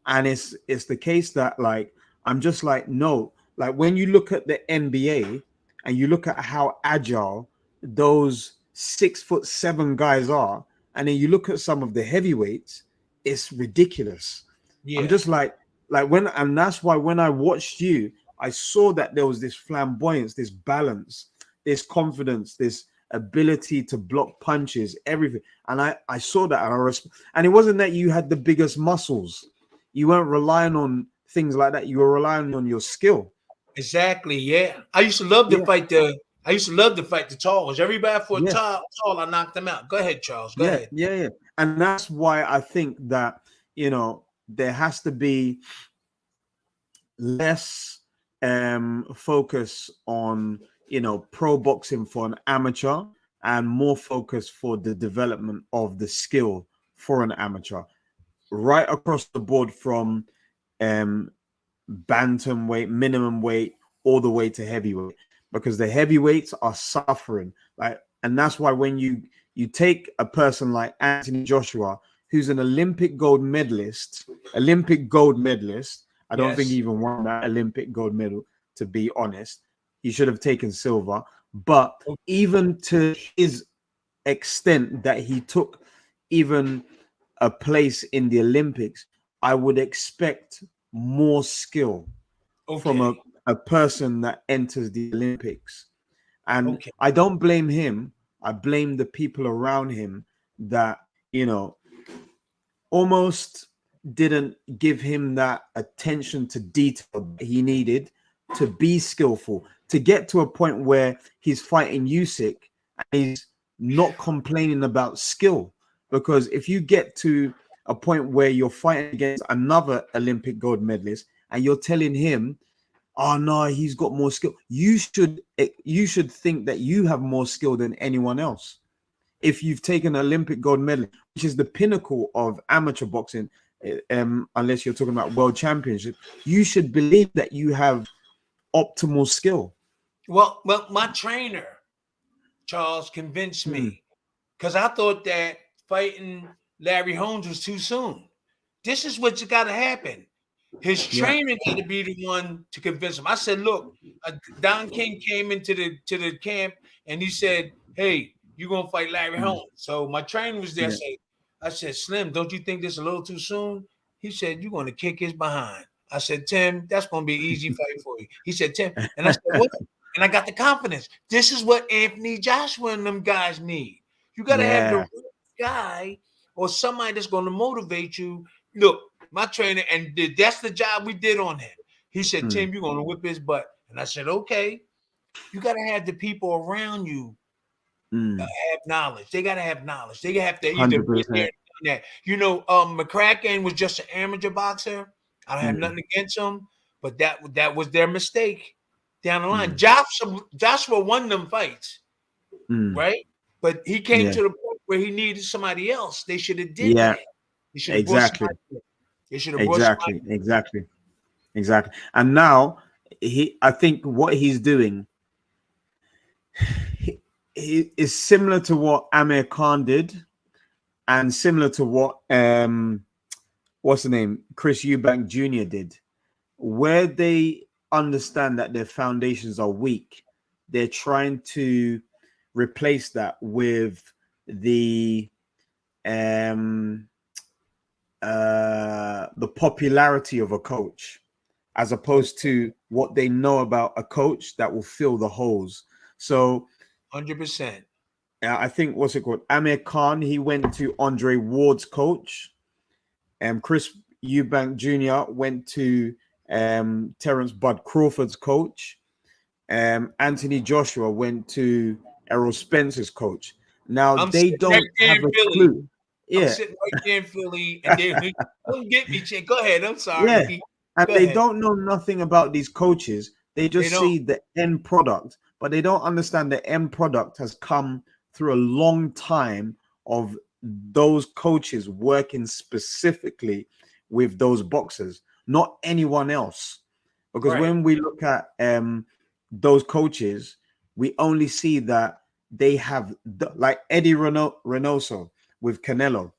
And it's the case that, like, I'm just like, no, like when you look at the NBA and you look at how agile those 6'7" guys are, and then you look at some of the heavyweights, it's ridiculous. I'm Yeah. just like when, and that's why when I watched you, I saw that there was this flamboyance, this balance, this confidence, this ability to block punches, everything. And I saw that, and it wasn't that you had the biggest muscles. You weren't relying on things like that. You were relying on your skill. Exactly. Yeah. I used to love to Yeah, fight the. I used to love to fight the talls. Everybody for yeah, tall, I knocked them out. Go ahead, Charles. Go yeah, ahead. yeah, yeah. And that's why I think that, you know, there has to be less focus on, you know, pro boxing for an amateur, and more focus for the development of the skill for an amateur, right across the board, from um bantamweight, minimum weight, all the way to heavyweight, because the heavyweights are suffering. Like, and that's why when you take a person like Anthony Joshua, who's an Olympic gold medalist. I don't think he Yes. even won that Olympic gold medal, to be honest. He should have taken silver. But even to his extent that he took even a place in the Olympics, I would expect more skill from Okay. a person that enters the Olympics. And Okay. I don't blame him. I blame the people around him that, you know, almost didn't give him that attention to detail that he needed to be skillful, to get to a point where he's fighting Usyk and he's not complaining about skill. Because if you get to a point where you're fighting against another Olympic gold medalist and you're telling him, oh no, he's got more skill, you should think that you have more skill than anyone else. If you've taken an Olympic gold medal, which is the pinnacle of amateur boxing, unless you're talking about world championship, you should believe that you have optimal skill. Well, my trainer, Charles, convinced me because I thought that fighting Larry Holmes was too soon. This is what's got to happen. His trainer got to be the one to convince him. I said, look, Don King came into the camp and he said, hey, you're going to fight Larry Holmes. So my trainer was there. I said, Slim, don't you think this is a little too soon? He said, you're going to kick his behind. I said, Tim, that's going to be an easy fight for you. He said, Tim. And I said, what? And I got the confidence. This is what Anthony Joshua and them guys need. You got to have the right guy or somebody that's going to motivate you. Look, my trainer, and that's the job we did on him. He said, Tim, you're going to whip his butt. And I said, okay. You got to have the people around you have knowledge. They got to have knowledge. They have to either be there that. You know, McCracken was just an amateur boxer. I don't have nothing against him, but that was their mistake down the line. Joshua won them fights, right? But he came to the point where he needed somebody else. They should have did that. They should have Exactly. And now I think what he's doing he is similar to what Amir Khan did, and similar to what what's the name, Chris Eubank Jr. did, where they understand that their foundations are weak. They're trying to replace that with the popularity of a coach, as opposed to what they know about a coach that will fill the holes. So 100%. I think, what's it called? Amir Khan, he went to Andre Ward's coach. Chris Eubank Jr. went to Terence Bud Crawford's coach. Anthony Joshua went to Errol Spencer's coach. Now they don't have a clue. I'm sitting right there in Philly, and they don't get me, Chick. Go ahead. I'm sorry. Yeah. And they don't know nothing about these coaches. They just see the end product, but they don't understand the end product has come through a long time of those coaches working specifically with those boxers, not anyone else. Because when we look at those coaches, we only see that they have, like Eddie Reynoso with Canelo.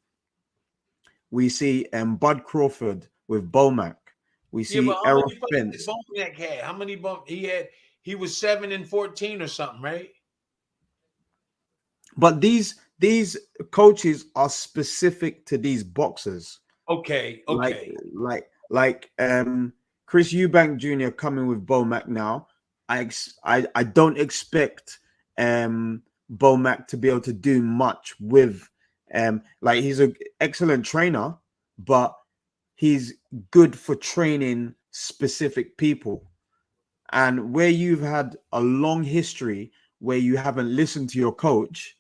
We see Bud Crawford with Bomac. We see Errol Spence. How many bumps he had? He was 7-14 or something, right? But these coaches are specific to these boxers. Okay. Like Chris Eubank Jr. coming with Bomac now. I don't expect Bomac to be able to do much with like, he's an excellent trainer, but he's good for training specific people. And where you've had a long history where you haven't listened to your coach,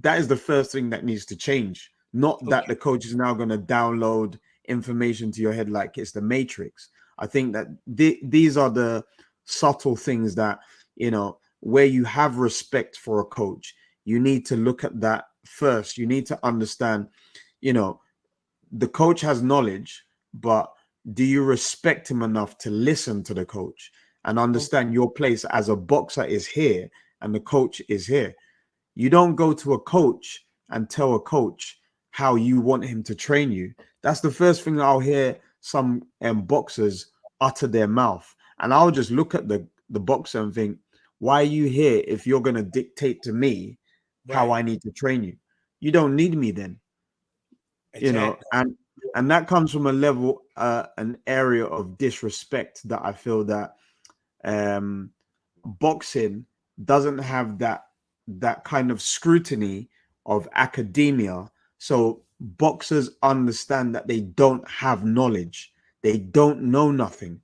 that is the first thing that needs to change. Not that the coach is now going to download information to your head like it's the Matrix. I think that these are the subtle things that, you know, where you have respect for a coach, you need to look at that first. You need to understand, you know, the coach has knowledge, but do you respect him enough to listen to the coach and understand your place as a boxer is here and the coach is here? You don't go to a coach and tell a coach how you want him to train you. That's the first thing I'll hear some boxers utter their mouth. And I'll just look at the boxer and think, why are you here if you're going to dictate to me how I need to train you? You don't need me then. Exactly. You know, and that comes from a level, an area of disrespect that I feel that boxing doesn't have that kind of scrutiny of academia. So boxers understand that they don't have knowledge. They don't know nothing.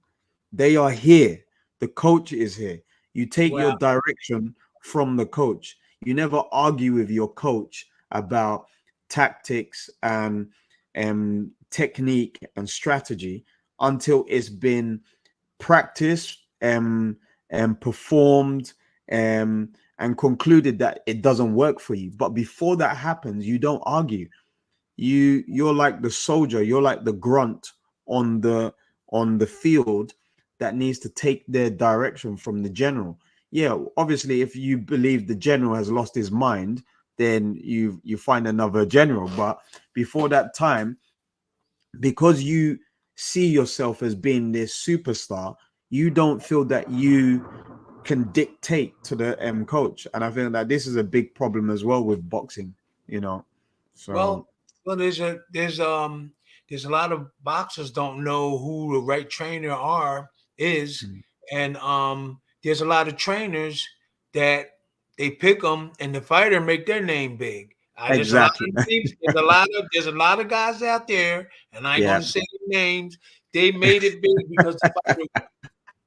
They are here. The coach is here. You take your Well, direction from the coach. You never argue with your coach about tactics and technique and strategy until it's been practiced and performed and concluded that it doesn't work for you. But before that happens, you don't argue. You're like the soldier, you're like the grunt on the field that needs to take their direction from the general. Yeah, obviously if you believe the general has lost his mind, then you find another general. But before that time, because you see yourself as being this superstar, you don't feel that you can dictate to the coach. And I feel that this is a big problem as well with boxing, you know. So well, there's a lot of boxers don't know who the right trainer is, mm, and there's a lot of trainers that they pick them and the fighter make their name big. There's a lot exactly. of teams, there's a lot of guys out there, and I ain't Yeah. gonna say their names. They made it big because the fighter,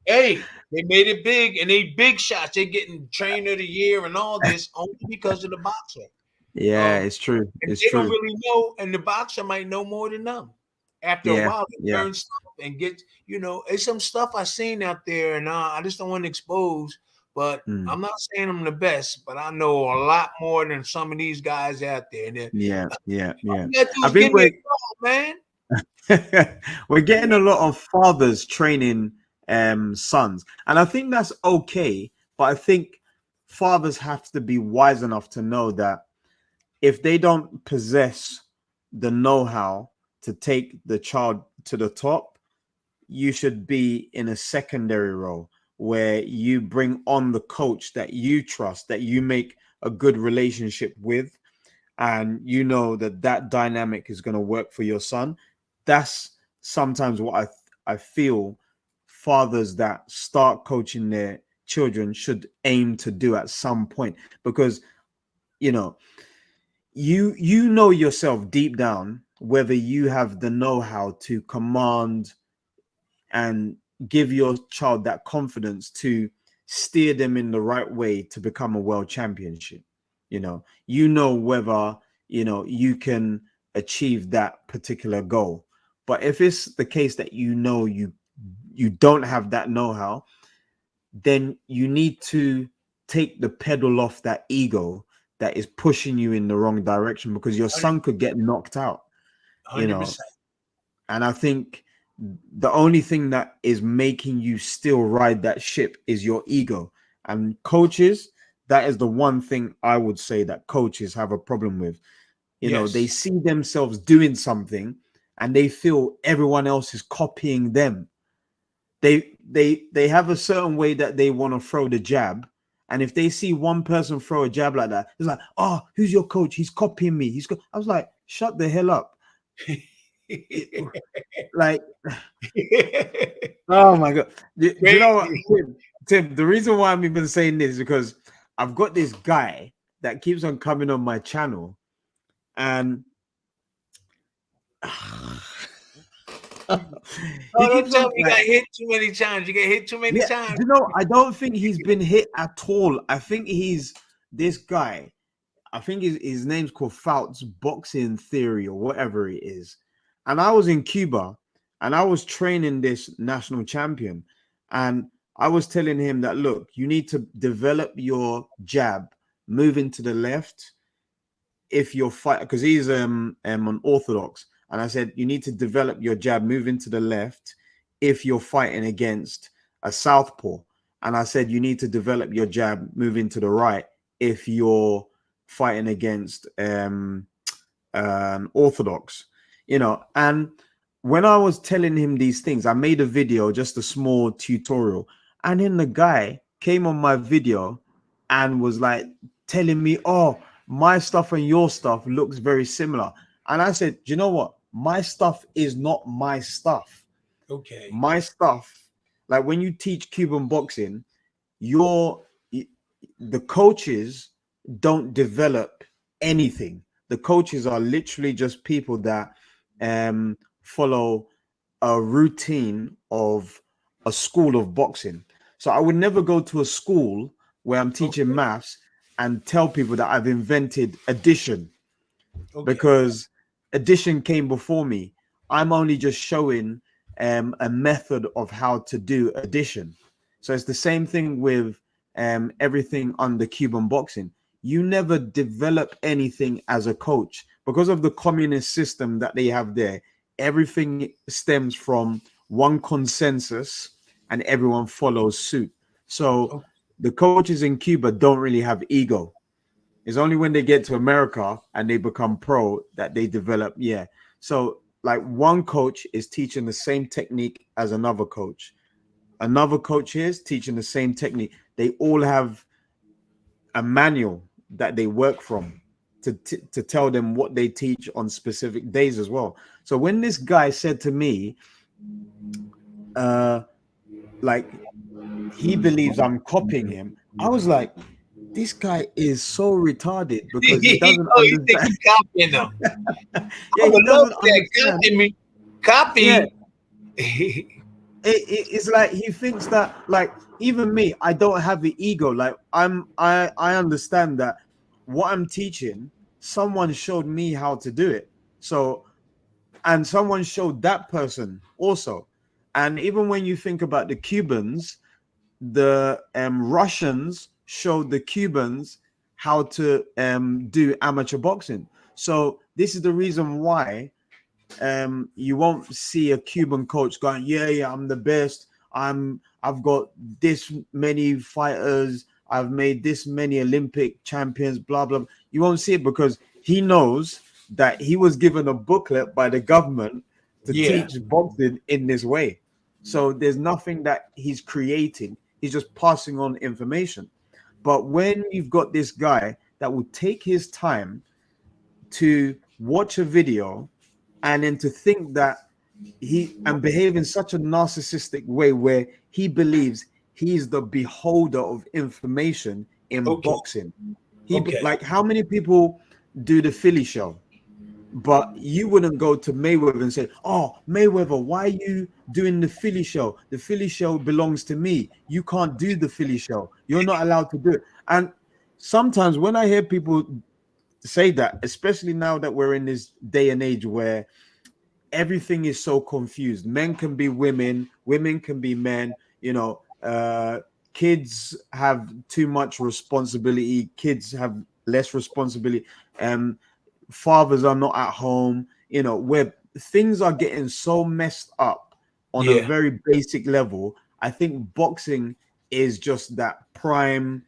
hey, they made it big, and they big shots. They getting trainer of the year and all this only because of the boxer. Yeah, Um, it's true. and It's they don't true. really know, and the boxer might know more than them. After a Yeah. while, they Yeah. learn stuff and get, it's some stuff I seen out there, and I just don't want to expose. But Mm, I'm not saying I'm the best, but I know a lot more than some of these guys out there. And yeah. Yeah. all Yeah. you gotta do I is give think me a we're call, man. we're Give getting me a a lot of fathers training sons. And I think that's okay. But I think fathers have to be wise enough to know that if they don't possess the know-how to take the child to the top, you should be in a secondary role where you bring on the coach that you trust, that you make a good relationship with, and you know that that dynamic is going to work for your son. That's sometimes what I feel fathers that start coaching their children should aim to do at some point, because you know you know yourself deep down whether you have the know-how to command and give your child that confidence to steer them in the right way to become a world championship. You know whether you can achieve that particular goal. But if it's the case that you don't have that know-how, then you need to take the pedal off that ego that is pushing you in the wrong direction, because your son could get knocked out you know 100%. and I think the only thing that is making you still ride that ship is your ego. And coaches, that is the one thing I would say that coaches have a problem with. They Yes. see themselves doing something and they feel everyone else is copying them. They have a certain way that they want to throw the jab. And if they see one person throw a jab like that, it's like, oh, who's your coach? He's copying me. I was like, shut the hell up. Like, oh my god. Do you know what, Crazy. Tim? The reason why I'm even saying this is because I've got this guy that keeps on coming on my channel, and he Oh, don't keeps tell on me you like, got hit too many times. You get hit too many yeah. times. I don't think he's been hit at all. I think he's this guy. I think his name's called Fouts Boxing Theory or whatever it is. And I was in Cuba and I was training this national champion. And I was telling him that, look, you need to develop your jab, moving to the left if you're fight, because he's an orthodox. And I said, you need to develop your jab, moving to the left if you're fighting against a southpaw. And I said, you need to develop your jab, moving to the right if you're fighting against orthodox. And when I was telling him these things, I made a video, just a small tutorial, and then the guy came on my video and was like telling me, oh, my stuff and your stuff looks very similar. And I said, you know what, my stuff is not my stuff. Okay. My stuff, like when you teach Cuban boxing, the coaches don't develop anything. The coaches are literally just people that follow a routine of a school of boxing. So I would never go to a school where I'm teaching Okay. maths and tell people that I've invented addition, Okay. because addition came before me. I'm only just showing a method of how to do addition. So it's the same thing with everything under Cuban boxing. You never develop anything as a coach because of the communist system that they have there. Everything stems from one consensus and everyone follows suit. So Okay. the coaches in Cuba don't really have ego. It's only when they get to America and they become pro that they develop. Yeah. So like one coach is teaching the same technique as another coach. Another coach here is teaching the same technique. They all have a manual that they work from to tell them what they teach on specific days as well. So when this guy said to me, like he believes I'm copying him, I was like, this guy is so retarded because he doesn't Oh, you think understand. you copying them? Yeah, I he would love doesn't that. understand. Copy me. Copy. Yeah, it's like he thinks that, like, even me, I don't have the ego. Like I understand that what I'm teaching, someone showed me how to do it. So, and someone showed that person also. And even when you think about the Cubans, the Russians showed the Cubans how to do amateur boxing. So this is the reason why you won't see a Cuban coach going, yeah, I'm the best. I've got this many fighters. I've made this many Olympic champions, blah, blah. You won't see it because he knows that he was given a booklet by the government to Yeah. teach boxing in this way. So there's nothing that he's creating. He's just passing on information. But when you've got this guy that will take his time to watch a video and then to think that he and behave in such a narcissistic way where he believes he's the beholder of information in Okay. boxing. Okay. Like, how many people do the Philly show? But you wouldn't go to Mayweather and say, oh, Mayweather, why are you doing the Philly show? The Philly show belongs to me. You can't do the Philly show. You're not allowed to do it. And sometimes when I hear people say that, especially now that we're in this day and age where everything is so confused, men can be women, women can be men, kids have too much responsibility, kids have less responsibility, fathers are not at home, where things are getting so messed up on a Yeah. very basic level. I think boxing is just that prime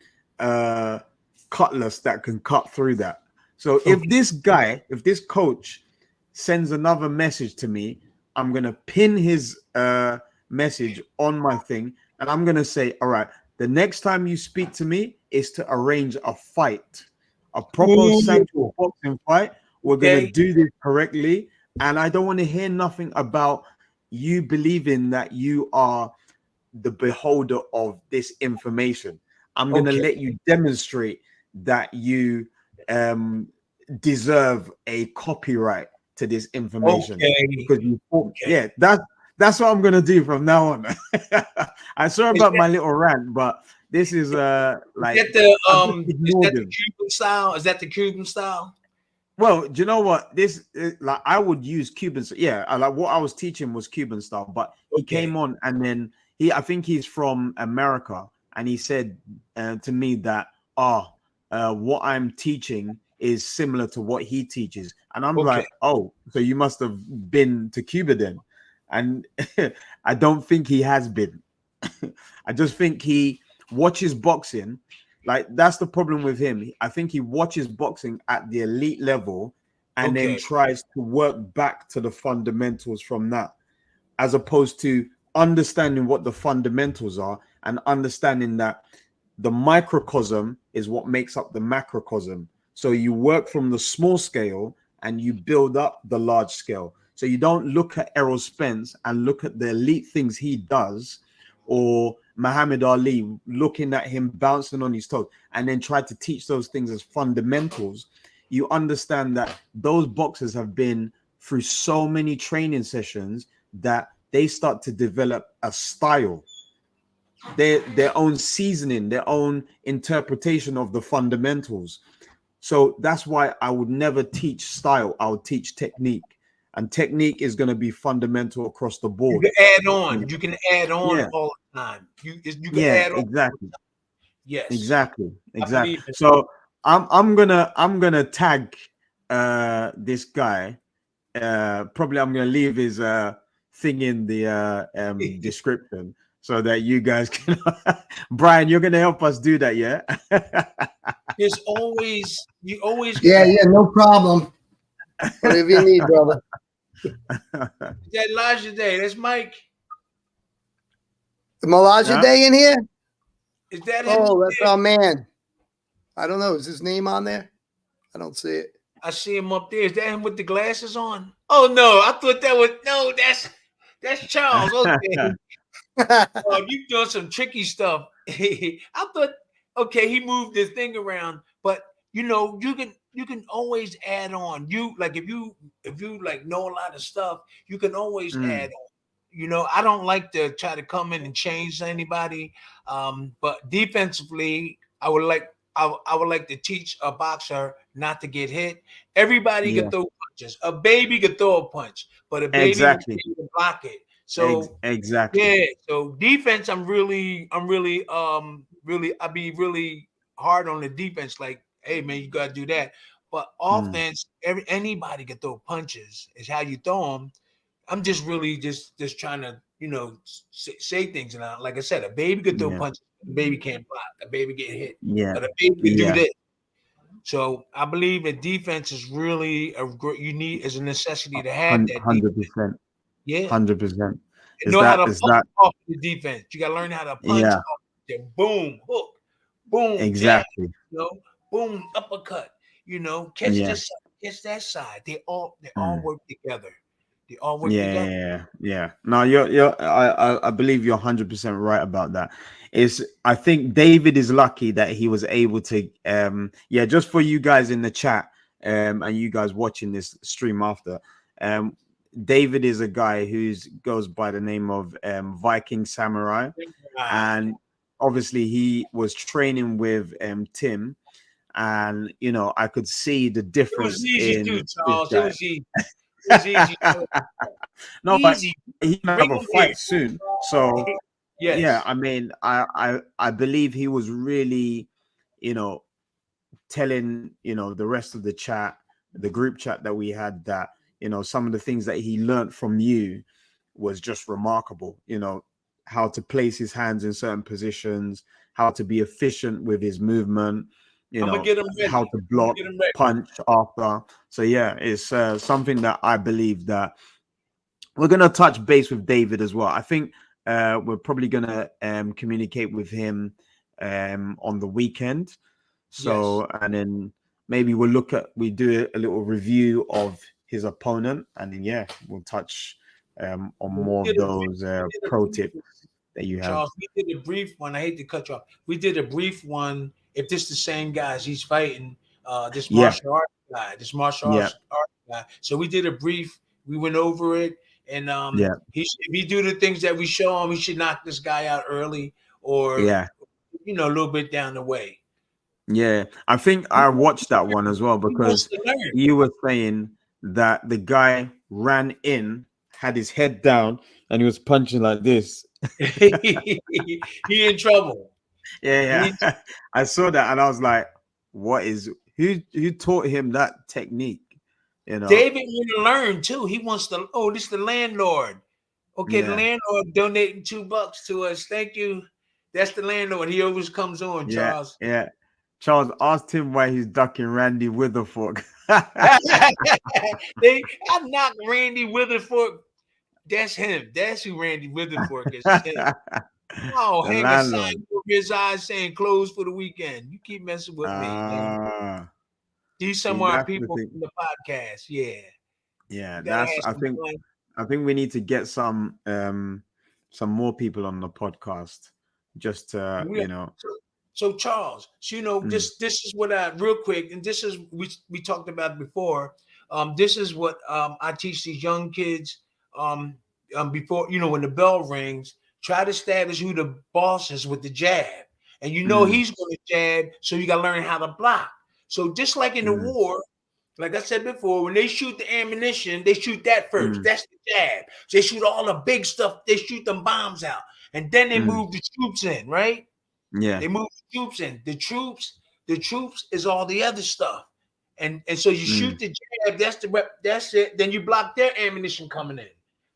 cutlass that can cut through that. So if this coach sends another message to me, I'm gonna pin his message on my thing, and I'm gonna say, all right, the next time you speak to me is to arrange a fight, a proper sanctioned boxing fight. We're gonna Okay. do this correctly, and I don't want to hear nothing about you believing that you are the beholder of this information. I'm gonna Okay. let you demonstrate that you deserve a copyright to this information because you Okay. that's what I'm gonna do from now on. I'm sorry Is about that, my little rant, but this is like is that the I've just is ignored that the him. Cuban style? Is that the Cuban style? Well, do you know what? This like I would use Cuban. Yeah, like what I was teaching was Cuban style, but he Okay. came on and then I think he's from America, and he said to me that what I'm teaching is similar to what he teaches, and I'm Okay. like, oh, so you must have been to Cuba then, and I don't think he has been. I just think he watches boxing. Like that's the problem with him. I think he watches boxing at the elite level and then Okay. tries to work back to the fundamentals from that, as opposed to understanding what the fundamentals are and understanding that the microcosm is what makes up the macrocosm. So you work from the small scale and you build up the large scale. So you don't look at Errol Spence and look at the elite things he does, or Muhammad Ali, looking at him bouncing on his toes, and then try to teach those things as fundamentals. You understand that those boxers have been through so many training sessions that they start to develop a style, their own seasoning, their own interpretation of the fundamentals. So that's why I would never teach style. I would teach technique, and technique is going to be fundamental across the You board. can add on. You can add on Yeah. all the time. You can Yeah, add on. exactly. Yes. Exactly. I believe it. So I'm gonna tag this guy. Probably I'm gonna leave his thing in the description so that you guys can Brian, you're gonna help us do that, yeah? There's always Yeah, no problem. Whatever you need, brother. that Elijah Day. That's Mike. The Malaja Huh? Day in here? Is that him? Oh, that's our man. I don't know. Is his name on there? I don't see it. I see him up there. Is that him with the glasses on? Oh no, I thought that was that's Charles. Okay. Oh, you doing some tricky stuff. I thought, okay, he moved the thing around, but you know, you can always add on. You like if you like know a lot of stuff, you can always add on. You know, I don't like to try to come in and change anybody. But defensively, I would like to teach a boxer not to get hit. Everybody can throw punches. A baby can throw a punch, but a baby Exactly. can block it. So exactly. yeah, so defense, I'd be really hard on the defense. Like, hey man, you gotta do that. But offense, anybody can throw punches. Is how you throw them. I'm just really just trying to say things. And like I said, a baby could throw punches. A baby can't block. A baby get hit. Yeah. But a baby can do this. So I believe that defense is really is a necessity to have that. 100%. Yeah. 100%. Know how to punch off the defense. You got to learn how to punch off. Boom, hook, boom, exactly. Jab, boom, uppercut. Catch this side, catch that side. They all work together. They all work together. Yeah. No, I believe you're 100% right about that. I think David is lucky that he was able to just for you guys in the chat and you guys watching this stream after. David is a guy who goes by the name of Viking Samurai, and obviously he was training with Tim, and I could see the difference. It was easy to do, Charles. It was easy. No, easy. But he might have a fight soon. So yes. Yeah, I mean, I believe he was really, telling the rest of the chat, the group chat that we had, that some of the things that he learned from you was just remarkable. How to place his hands in certain positions, how to be efficient with his movement, how to block, punch after. So yeah, it's something that I believe that we're going to touch base with David as well. I think we're probably going to communicate with him on the weekend. So, and then maybe we do a little review of his opponent, and then we'll touch on more of those pro tips that you have. Charles, we did a brief one. I hate to cut you off. We did a brief one. If this the same guys he's fighting, this martial arts guy. So we did a brief. We went over it, and if he do the things that we show him, he should knock this guy out early, or a little bit down the way. Yeah, I think I watched that one as well, because you were saying that the guy ran in, had his head down, and he was punching like this. He in trouble. Yeah. I saw that and I was like, who taught him that technique? David want to learn too. He wants to. Oh, this is the landlord. Okay, the landlord donating $2 to us. Thank you. That's the landlord. He always comes on, Charles. Yeah. Charles asked him why he's ducking Randy Witherspoon. I knocked Randy Witherspoon. That's him. That's who Randy Witherspoon is. Oh, hang a sign over his eyes saying "closed for the weekend." You keep messing with me. These some of our people from the podcast. Yeah. I think we need to get some more people on the podcast. Just So Charles, this is what I real quick, and this is we talked about before. This is what I teach these young kids. before, when the bell rings, try to establish who the boss is with the jab. And he's going to jab, so you got to learn how to block. So just like in the war, like I said before, when they shoot the ammunition, they shoot that first. That's the jab. So they shoot all the big stuff. They shoot them bombs out. And then they move the troops in, right? Yeah. They move the troops in. The troops is all the other stuff. And so you shoot the jab, that's it. Then you block their ammunition coming in.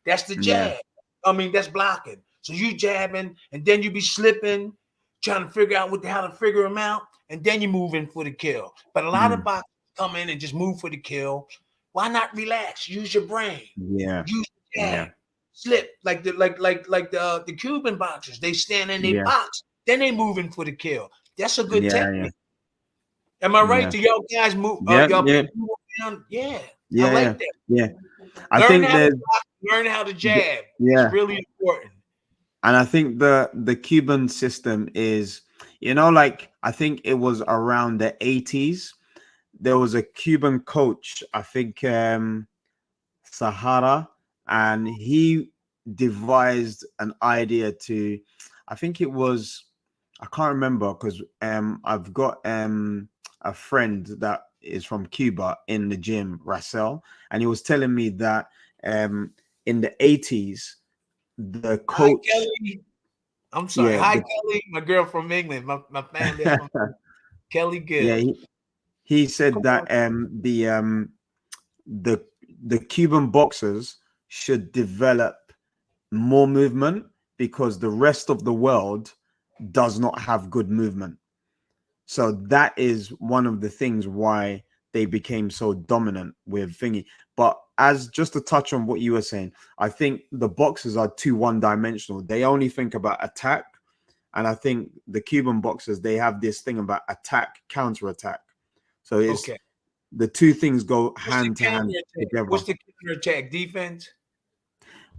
That's the jab. I mean, that's blocking. So you jabbing, and then you be slipping, trying to figure out how to figure them out, and then you move in for the kill. But a lot of boxers come in and just move for the kill. Why not relax? Use your brain. Yeah. Use your jab. Slip like the Cuban boxers. They stand in their box, then they move in for the kill. That's a good technique. Am I right? Do y'all guys move? Y'all move around? Yeah. I like that. Yeah. I think learn how to jab. Yeah. It's really important. And I think the Cuban system is, like I think it was around the 80s. There was a Cuban coach, I think Sahara, and he devised an idea to, I think it was, I can't remember because I've got a friend that is from Cuba in the gym, Russell, and he was telling me that in the 80s, the coach. Hi, Kelly. I'm sorry. Hi, Kelly, my girl from England. My family from Kelly Gill. Yeah, he said that the Cuban boxers should develop more movement because the rest of the world does not have good movement. So that is one of the things why they became so dominant with thingy. But as just to touch on what you were saying, I think the boxers are too one-dimensional. They only think about attack. And I think the Cuban boxers, they have this thing about attack, counter-attack. So it's the two things go hand to hand together. What's the counter-attack? Defense?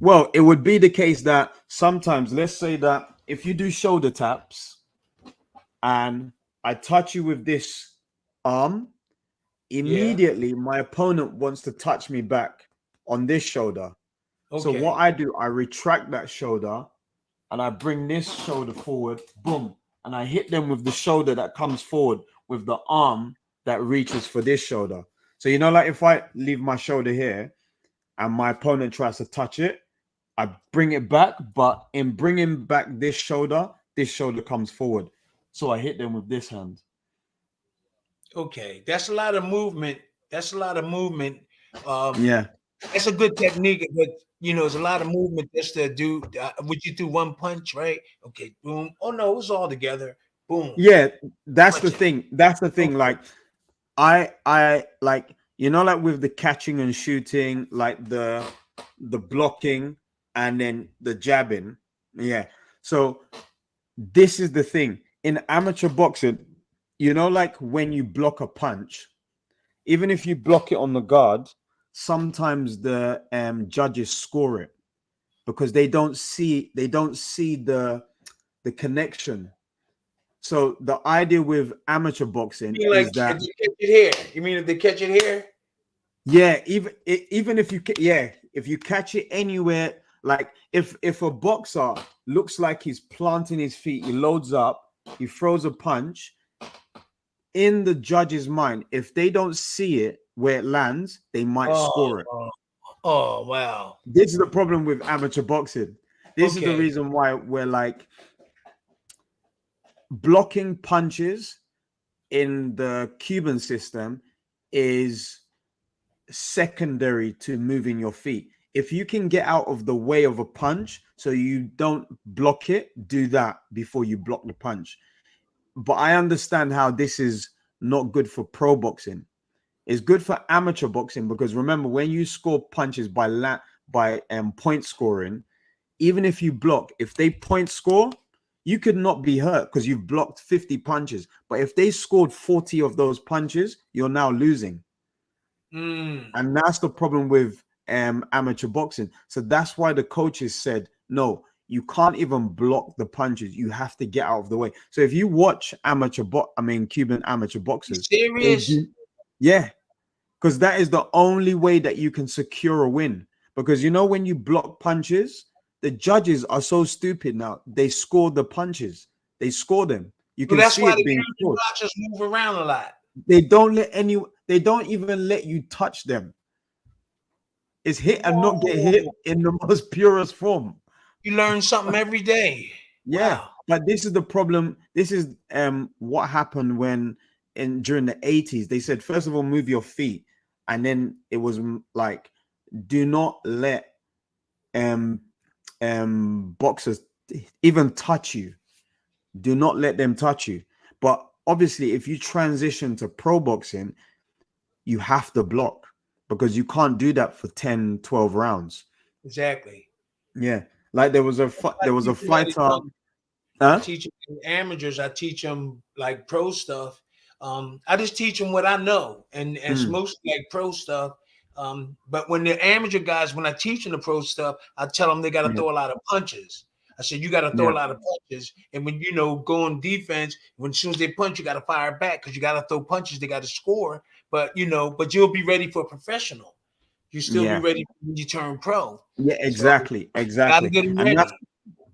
Well, it would be the case that sometimes, let's say that if you do shoulder taps and I touch you with this arm, immediately my opponent wants to touch me back on this shoulder. So what I do, I retract that shoulder and I bring this shoulder forward, boom, and I hit them with the shoulder that comes forward with the arm that reaches for this shoulder. So, like if I leave my shoulder here and my opponent tries to touch it, I bring it back, but in bringing back this shoulder comes forward. So I hit them with this hand. Okay, that's a lot of movement. That's a good technique, but it's a lot of movement just to do. Would you do one punch, right? Okay, boom. Oh no, it's all together. Boom. Yeah, that's the thing. That's the thing. Like, I like like with the catching and shooting, like the blocking and then the jabbing. Yeah. So this is the thing in amateur boxing. Like when you block a punch, even if you block it on the guard, sometimes the judges score it because they don't see the connection. So the idea with amateur boxing is that if you catch it here. You mean if they catch it here? Yeah, even if you catch it anywhere, like if a boxer looks like he's planting his feet, he loads up, he throws a punch. In the judge's mind, if they don't see it where it lands, they might score it. Oh, wow. This is the problem with amateur boxing. This is the reason why we're like blocking punches in the Cuban system is secondary to moving your feet. If you can get out of the way of a punch so you don't block it, do that before you block the punch. But I understand how this is not good for pro boxing. It's good for amateur boxing because remember, when you score punches by point scoring, even if you block, if they point score, you could not be hurt because you've blocked 50 punches. But if they scored 40 of those punches, you're now losing. And that's the problem with amateur boxing. So that's why the coaches said, no, you can't even block the punches. You have to get out of the way. So if you watch Cuban amateur boxers, serious? Yeah, because that is the only way that you can secure a win. because you know when you block punches, the judges are so stupid now. They score the punches. They score them. You So can that's see why it the being American scored. boxers move around a lot. They don't let any. They don't even let you touch them. It's hit and not get hit Whoa. in the most purest form. You learn something every day. Yeah, Wow. but this is the problem. This is what happened when during the 80s. They said, first of all, move your feet, and then it was like, do not let um boxers even touch you. Do not let them touch you. But obviously, if you transition to pro boxing, you have to block, because you can't do that for 10, 12 rounds. Exactly. Yeah, like there was a fighter. I Huh? teach them amateurs. I teach them like pro stuff. I just teach them what I know, and it's Mm, mostly like pro stuff. But when they're amateur guys, when I teach them the pro stuff, I tell them they got to yeah, throw a lot of punches. I said you got to throw yeah, a lot of punches, and when go on defense, when as soon as they punch, you got to fire back because you got to throw punches. They got to score, but but you'll be ready for a professional. You still be yeah, ready when you turn pro. yeah. So Exactly, got to exactly. get them And that's ready.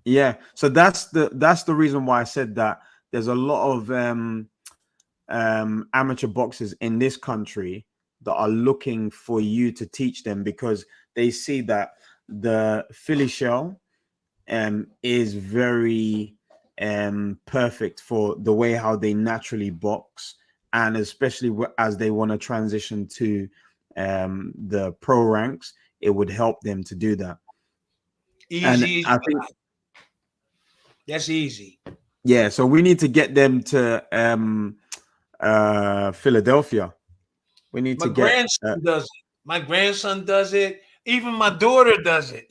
yeah. So that's the reason why I said that there's a lot of amateur boxers in this country that are looking for you to teach them, because they see that the Philly shell is very perfect for the way how they naturally box, and especially as they want to transition to the pro ranks, it would help them to do that. And Easy. I think, That's easy. yeah, so we need to get them to Philadelphia. We need My to get grandson does it. My grandson does it. Even my daughter does it.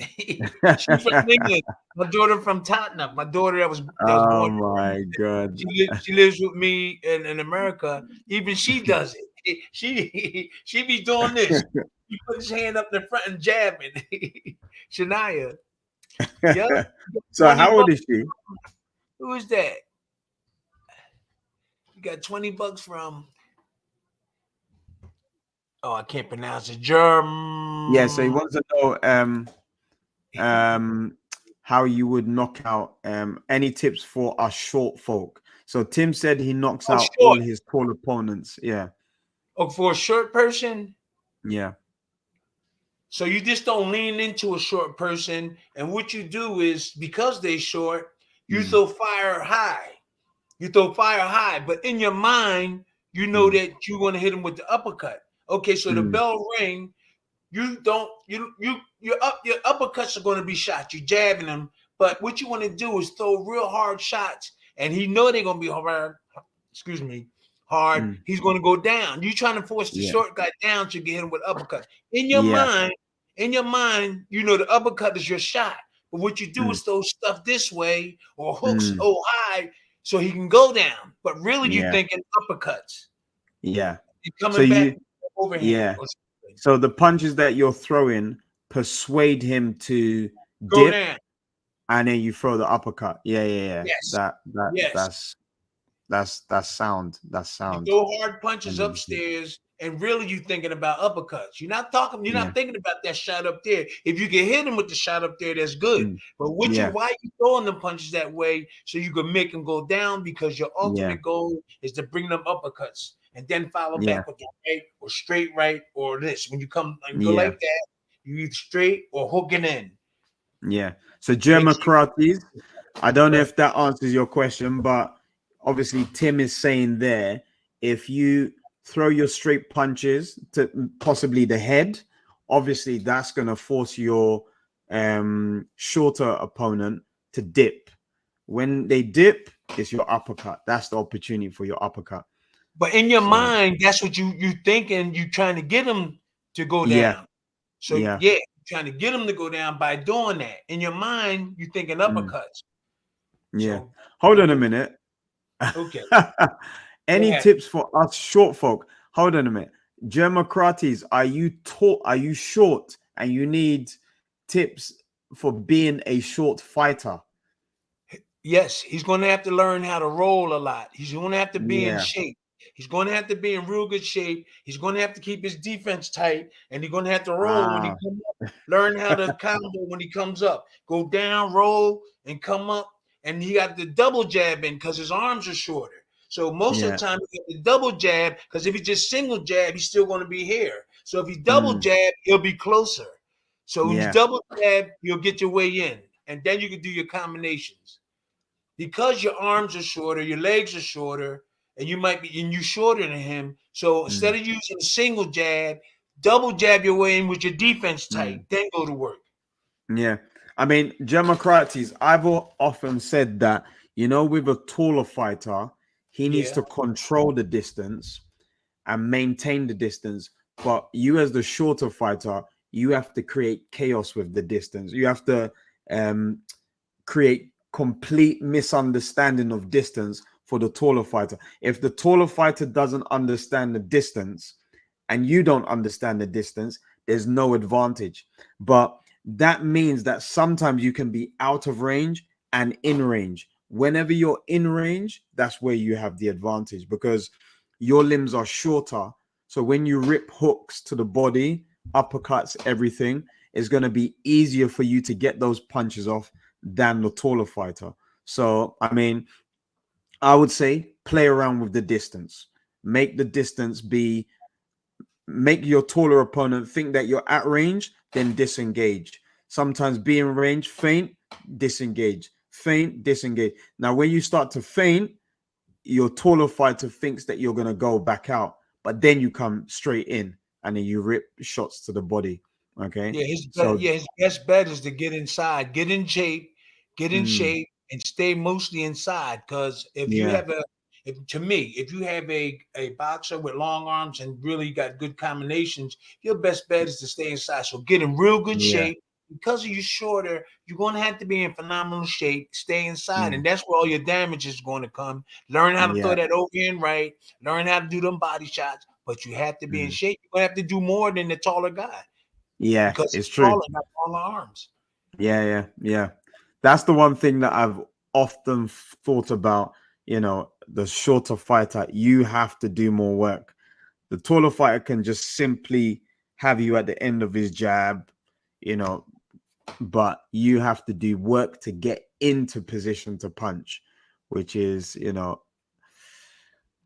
She's from England. My daughter from Tottenham. My daughter that was oh born. my god. She lives with me in America. Even she does it. She be doing this. He put his hand up in the front and jabbing. Shania. Yep. So 20 how old bucks. is she? Who is that? You got 20 bucks from. Oh, I can't pronounce it. Yeah, so he wants to know how you would knock out any tips for us short folk. So Tim said he knocks Oh, out short. all his tall opponents. Yeah, Oh, for a short person. yeah, So you just don't lean into a short person, and what you do is because they short, you mm, throw fire high. You throw fire high, but in your mind, you know mm, that you want to hit him with the uppercut. Okay, so the mm, bell ring. You don't your uppercuts are going to be shot. You jabbing them, but what you want to do is throw real hard shots, and he know they're going to be hard. Excuse me, hard. mm, He's going to go down. You trying to force the yeah, short guy down to get him with uppercuts. yeah, In your mind, you know the uppercut is your shot. But what you do mm, is throw stuff this way or hooks mm, high so he can go down. But really, you yeah, thinking uppercuts. yeah. You're So coming back you, overhand yeah. or something. So the punches that you're throwing persuade him to Go dip, down. and then you throw the uppercut. Yeah, yeah, yeah. Yes. That that Yes. that's sound. That's You sound. throw hard punches Um, upstairs, and really you thinking about uppercuts. You're yeah, not thinking about that shot up there. If you can hit him with the shot up there, that's good. mm, But yeah, why you throwing the punches that way so you can make them go down, because your yeah, ultimate goal is to bring them uppercuts and then follow yeah, back with the right or straight right or this. When you come and go yeah, like that, you either straight or hooking in. yeah. So Make German sure karates. I don't know you if that answers your question, but obviously Tim is saying there, if you throw your straight punches to possibly the head, obviously that's going to force your shorter opponent to dip. When they dip, it's your uppercut. That's the opportunity for your uppercut. But in your So mind, that's what you thinking. You trying to get them to go yeah, down. So yeah. yeah, trying to get them to go down by doing that. In your mind, you thinking Mm, uppercuts. yeah. So Hold you on a do minute. okay. Go Any ahead. tips for us short folk? Hold on a minute. Germocrates, are you taught? Are you short and you need tips for being a short fighter? Yes, he's going to have to learn how to roll a lot. He's going to have to be in Yeah, shape. He's going to have to be in real good shape. He's going to have to keep his defense tight, and he's going to have to roll when he comes up. Learn how to combo when he comes up. Go down, roll, and come up. And he got the double jab in because his arms are shorter. So most of the time, he get the double jab because if he just single jab, he's still going to be here. So if he double jab, he'll be closer. So when you double jab, you'll get your way in, and then you can do your combinations. Because your arms are shorter, your legs are shorter, and you're shorter than him. So instead of using a single jab, double jab your way in with your defense tight, then go to work. Yeah. I mean, Democrates, I've often said that, with a taller fighter, he needs to control the distance and maintain the distance. But you as the shorter fighter, you have to create chaos with the distance. You have to create complete misunderstanding of distance for the taller fighter. If the taller fighter doesn't understand the distance and you don't understand the distance, there's no advantage. But that means that sometimes you can be out of range and in range. Whenever you're in range, that's where you have the advantage because your limbs are shorter. So when you rip hooks to the body, uppercuts, everything, it's going to be easier for you to get those punches off than the taller fighter. So, I mean, I would say play around with the distance. Make the distance make your taller opponent think that you're at range, then disengage. Sometimes be in range, feint, disengage. Feint, disengage. Now, when you start to feint, your taller fighter thinks that you're going to go back out, but then you come straight in and then you rip shots to the body. Okay. Yeah, his best bet is to get inside, get in shape, and stay mostly inside. Because if you have if you have a boxer with long arms and really got good combinations, your best bet is to stay inside. So get in real good shape. Because of you shorter, you're going to have to be in phenomenal shape. Stay inside, and that's where all your damage is going to come. Learn how to throw that overhand right. Learn how to do them body shots. But you have to be in shape. You're going to have to do more than the taller guy. Yeah, because it's true. Got taller arms. Yeah. That's the one thing that I've often thought about. The shorter fighter, you have to do more work. The taller fighter can just simply have you at the end of his jab, but you have to do work to get into position to punch, which is, and you're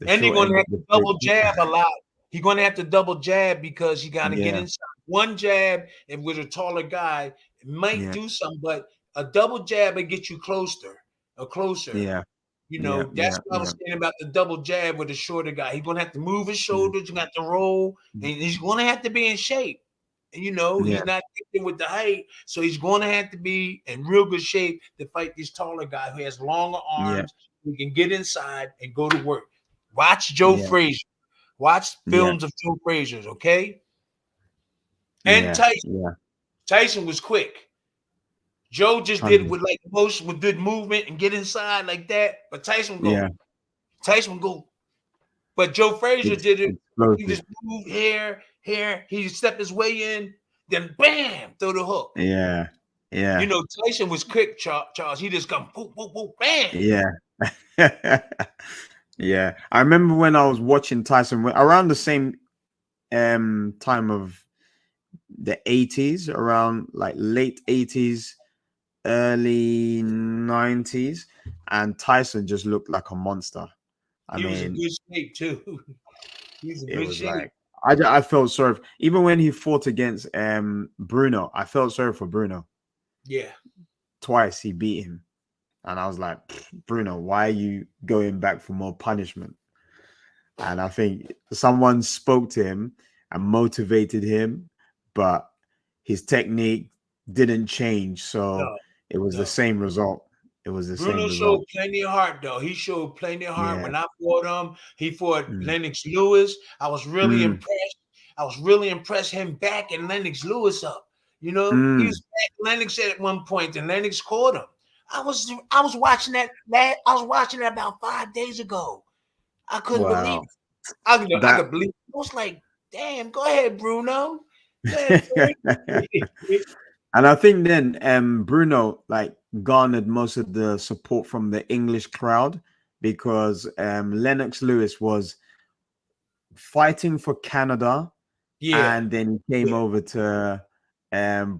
going to have to double jab a lot. You're going to have to double jab because you got to get inside. One jab, and with a taller guy, it might do something, but a double jab will get you closer. Yeah. That's what I was saying about the double jab with the shorter guy. He's going to have to move his shoulders, you got to roll, and he's going to have to be in shape. And, he's not kicking with the height, so he's going to have to be in real good shape to fight this taller guy who has longer arms, who can get inside and go to work. Watch Joe Frazier. Watch films of Joe Frazier's, okay? And Tyson. Tyson was quick. Joe just did it with motion, with good movement and get inside like that. But Tyson would go. Tyson would go. But Joe Frazier did it. He just moved here. He stepped his way in, then bam, throw the hook. Yeah. Tyson was quick, Charles. He just come, boop, boop, boop, bam. Yeah. Yeah. I remember when I was watching Tyson around the same time of the 80s, around like late 80s, early 90s, and Tyson just looked like a monster. He was in good shape too. He was in good shape. Like, I felt sorry even when he fought against Bruno. I felt sorry for Bruno. Yeah, twice he beat him, and I was like, Bruno, why are you going back for more punishment? And I think someone spoke to him and motivated him, but his technique didn't change, so it was the same result. It was the Bruno same result. showed plenty of heart, though. He showed plenty of heart when I fought him. He fought Lennox Lewis. I was really impressed. I was really impressed him backing Lennox Lewis up. He was backing Lennox at one point, and Lennox caught him. I was watching that. I was watching that about 5 days ago. I couldn't believe it. I could believe it. I was like, damn, go ahead, Bruno. And I think then Bruno garnered most of the support from the English crowd because Lennox Lewis was fighting for Canada, Yeah. and then he came over to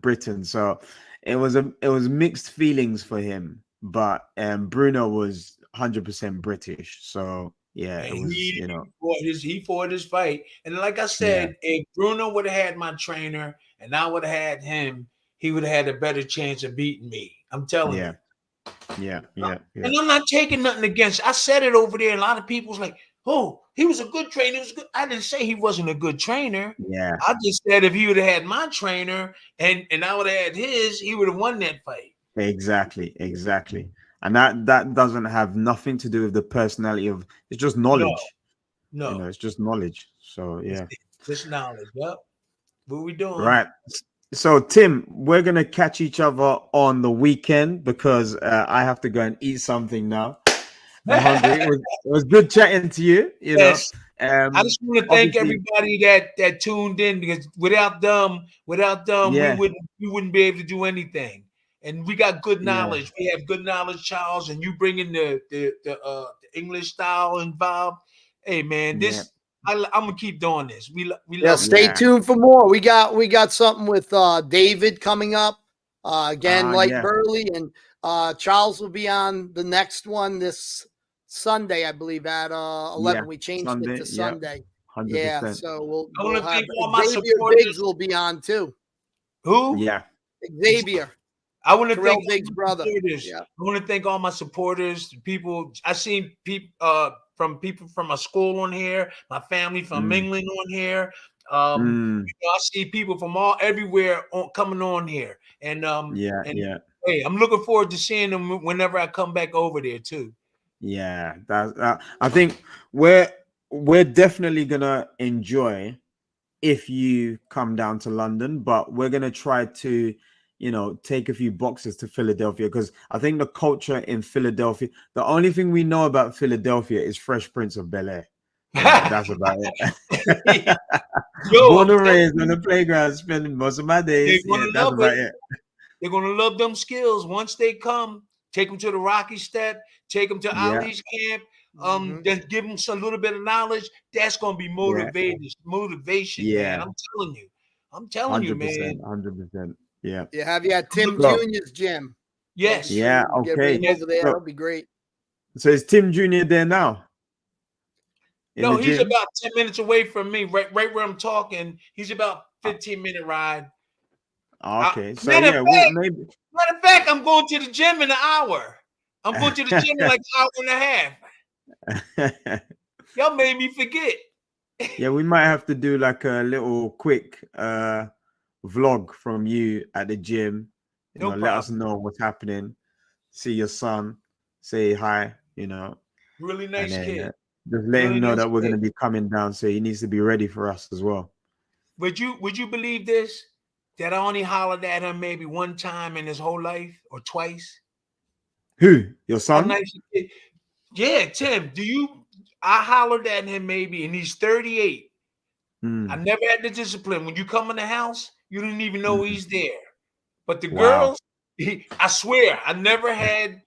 Britain. So it was mixed feelings for him. But Bruno was 100% British. So yeah, it And was, he fought his fight. And like I yeah, said, if Bruno would have had my trainer and I would have had him, he would have had a better chance of beating me. I'm telling yeah, you. yeah. And I'm not taking nothing against. I said it over there. And a lot of people's like, "Oh, he was a good trainer. He was good." I didn't say he wasn't a good trainer. Yeah, I just said if he would have had my trainer and I would have had his, he would have won that fight. exactly. And that doesn't have nothing to do with the personality of, it's just No, knowledge. no. It's just knowledge. So It's yeah. just knowledge. Yep. What we doing? Right. So Tim, we're gonna catch each other on the weekend because I have to go and eat something now. I'm hungry. It was good chatting to you. Yes. I just want to thank Obviously, everybody that tuned in, because without them, yeah, we wouldn't be able to do anything. And we got good yeah, knowledge. We have good knowledge, Charles, and you bring in the English style involved. Hey man, yeah, I'm gonna keep doing this. We Yeah, love stay yeah, tuned for more. We got something with David coming up. Again, Light yeah, Burley, and Charles will be on the next one this Sunday, I believe, at 11. yeah. We changed it Sunday, to yeah, Sunday. Yeah, 100%. so I want we'll to have thank all my Xavier Biggs supporters. will be on too. Who? Yeah, Xavier, I want to Terrell thank all Biggs' my brother. supporters. Yeah. I want to thank all my supporters, people. I seen people from my school on here, my family from mm, England on here. mm, I see people from everywhere coming on here, and yeah. hey, I'm looking forward to seeing them whenever I come back over there too. Yeah, I think we're definitely gonna enjoy if you come down to London, but we're gonna try to, take a few boxes to Philadelphia because I think the culture in Philadelphia, the only thing we know about Philadelphia is Fresh Prince of Bel-Air. That's about it. Yo, I'm Born and telling raised on you, the playground, spending most of my they're days. Yeah, gonna that's love about it. it. They're gonna love them skills once they come. Take them to the Rocky Step. Take them to Yeah, Ali's camp. Mhm. Just give them a little bit of knowledge. That's gonna be yeah, motivation, man. yeah. I'm telling you, 100%, man. 100%. Yeah. Yeah, have you at I'm Tim looking, So Jr.'s gym? Love to yes, see yeah, you get okay. ready yes. over there. So That'll be great. so is Tim Jr. there now in No, the he's gym? about 10 minutes away from me, right where I'm talking. He's about Uh, 15-minute ride. Okay, so Matter of yeah, we fact, maybe. I'm going to the gym in an hour. I'm going to the gym in like an hour and a half. Y'all made me forget. Yeah, we might have to do like a little quick vlog from you at the gym. No Let us problem. know what's happening. See your son, say hi, Really and nice then kid. just let him Really know nice that we're kid. gonna be coming down, so he needs to be ready for us as well. Would you believe this? That I only hollered at him maybe one time in his whole life or twice. Who? Your How son? nice a kid. Yeah, Tim. I hollered at him maybe, and he's 38. I Mm, never had the discipline. When you come in the house, you didn't even know mm. he's there. But the Wow. girls, I swear, I never had.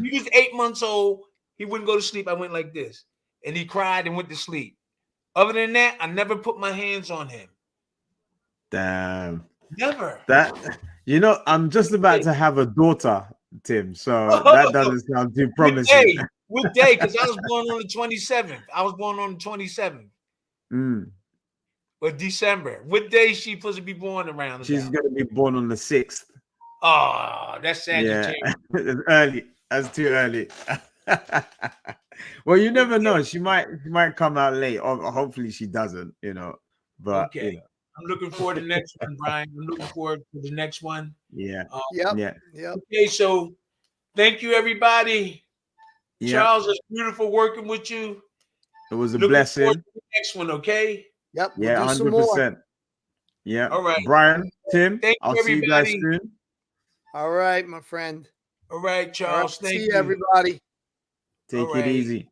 He was 8 months old. He wouldn't go to sleep. I went like this, and he cried and went to sleep. Other than that, I never put my hands on him. Damn. Never. I'm just about Hey, to have a daughter, Tim. So that doesn't sound too promising. what day? Because I was born on the 27th. I was born on the 27th Mm. of December. What day is she supposed to be born around She's about? gonna be born on the 6th. Oh, that's Yeah, Sagittarius. it's early. That's too early. Well, you never know. She might come out late, or hopefully she doesn't. But Okay. I'm looking forward to the next one, Brian. I'm looking forward to the next one. yeah, Yep. yeah, Yep. Okay, so thank you, everybody. yeah. Charles, it's beautiful working with you. It was a Looking forward blessing. to the next one, okay? Yep. We'll Yeah, do some more. 100%. Yeah, All right. Brian, Tim, Thank I'll you, see you guys everybody. soon. All right, my friend. All right, All right. Charles. See Thank you, you. everybody. All Take it right. easy.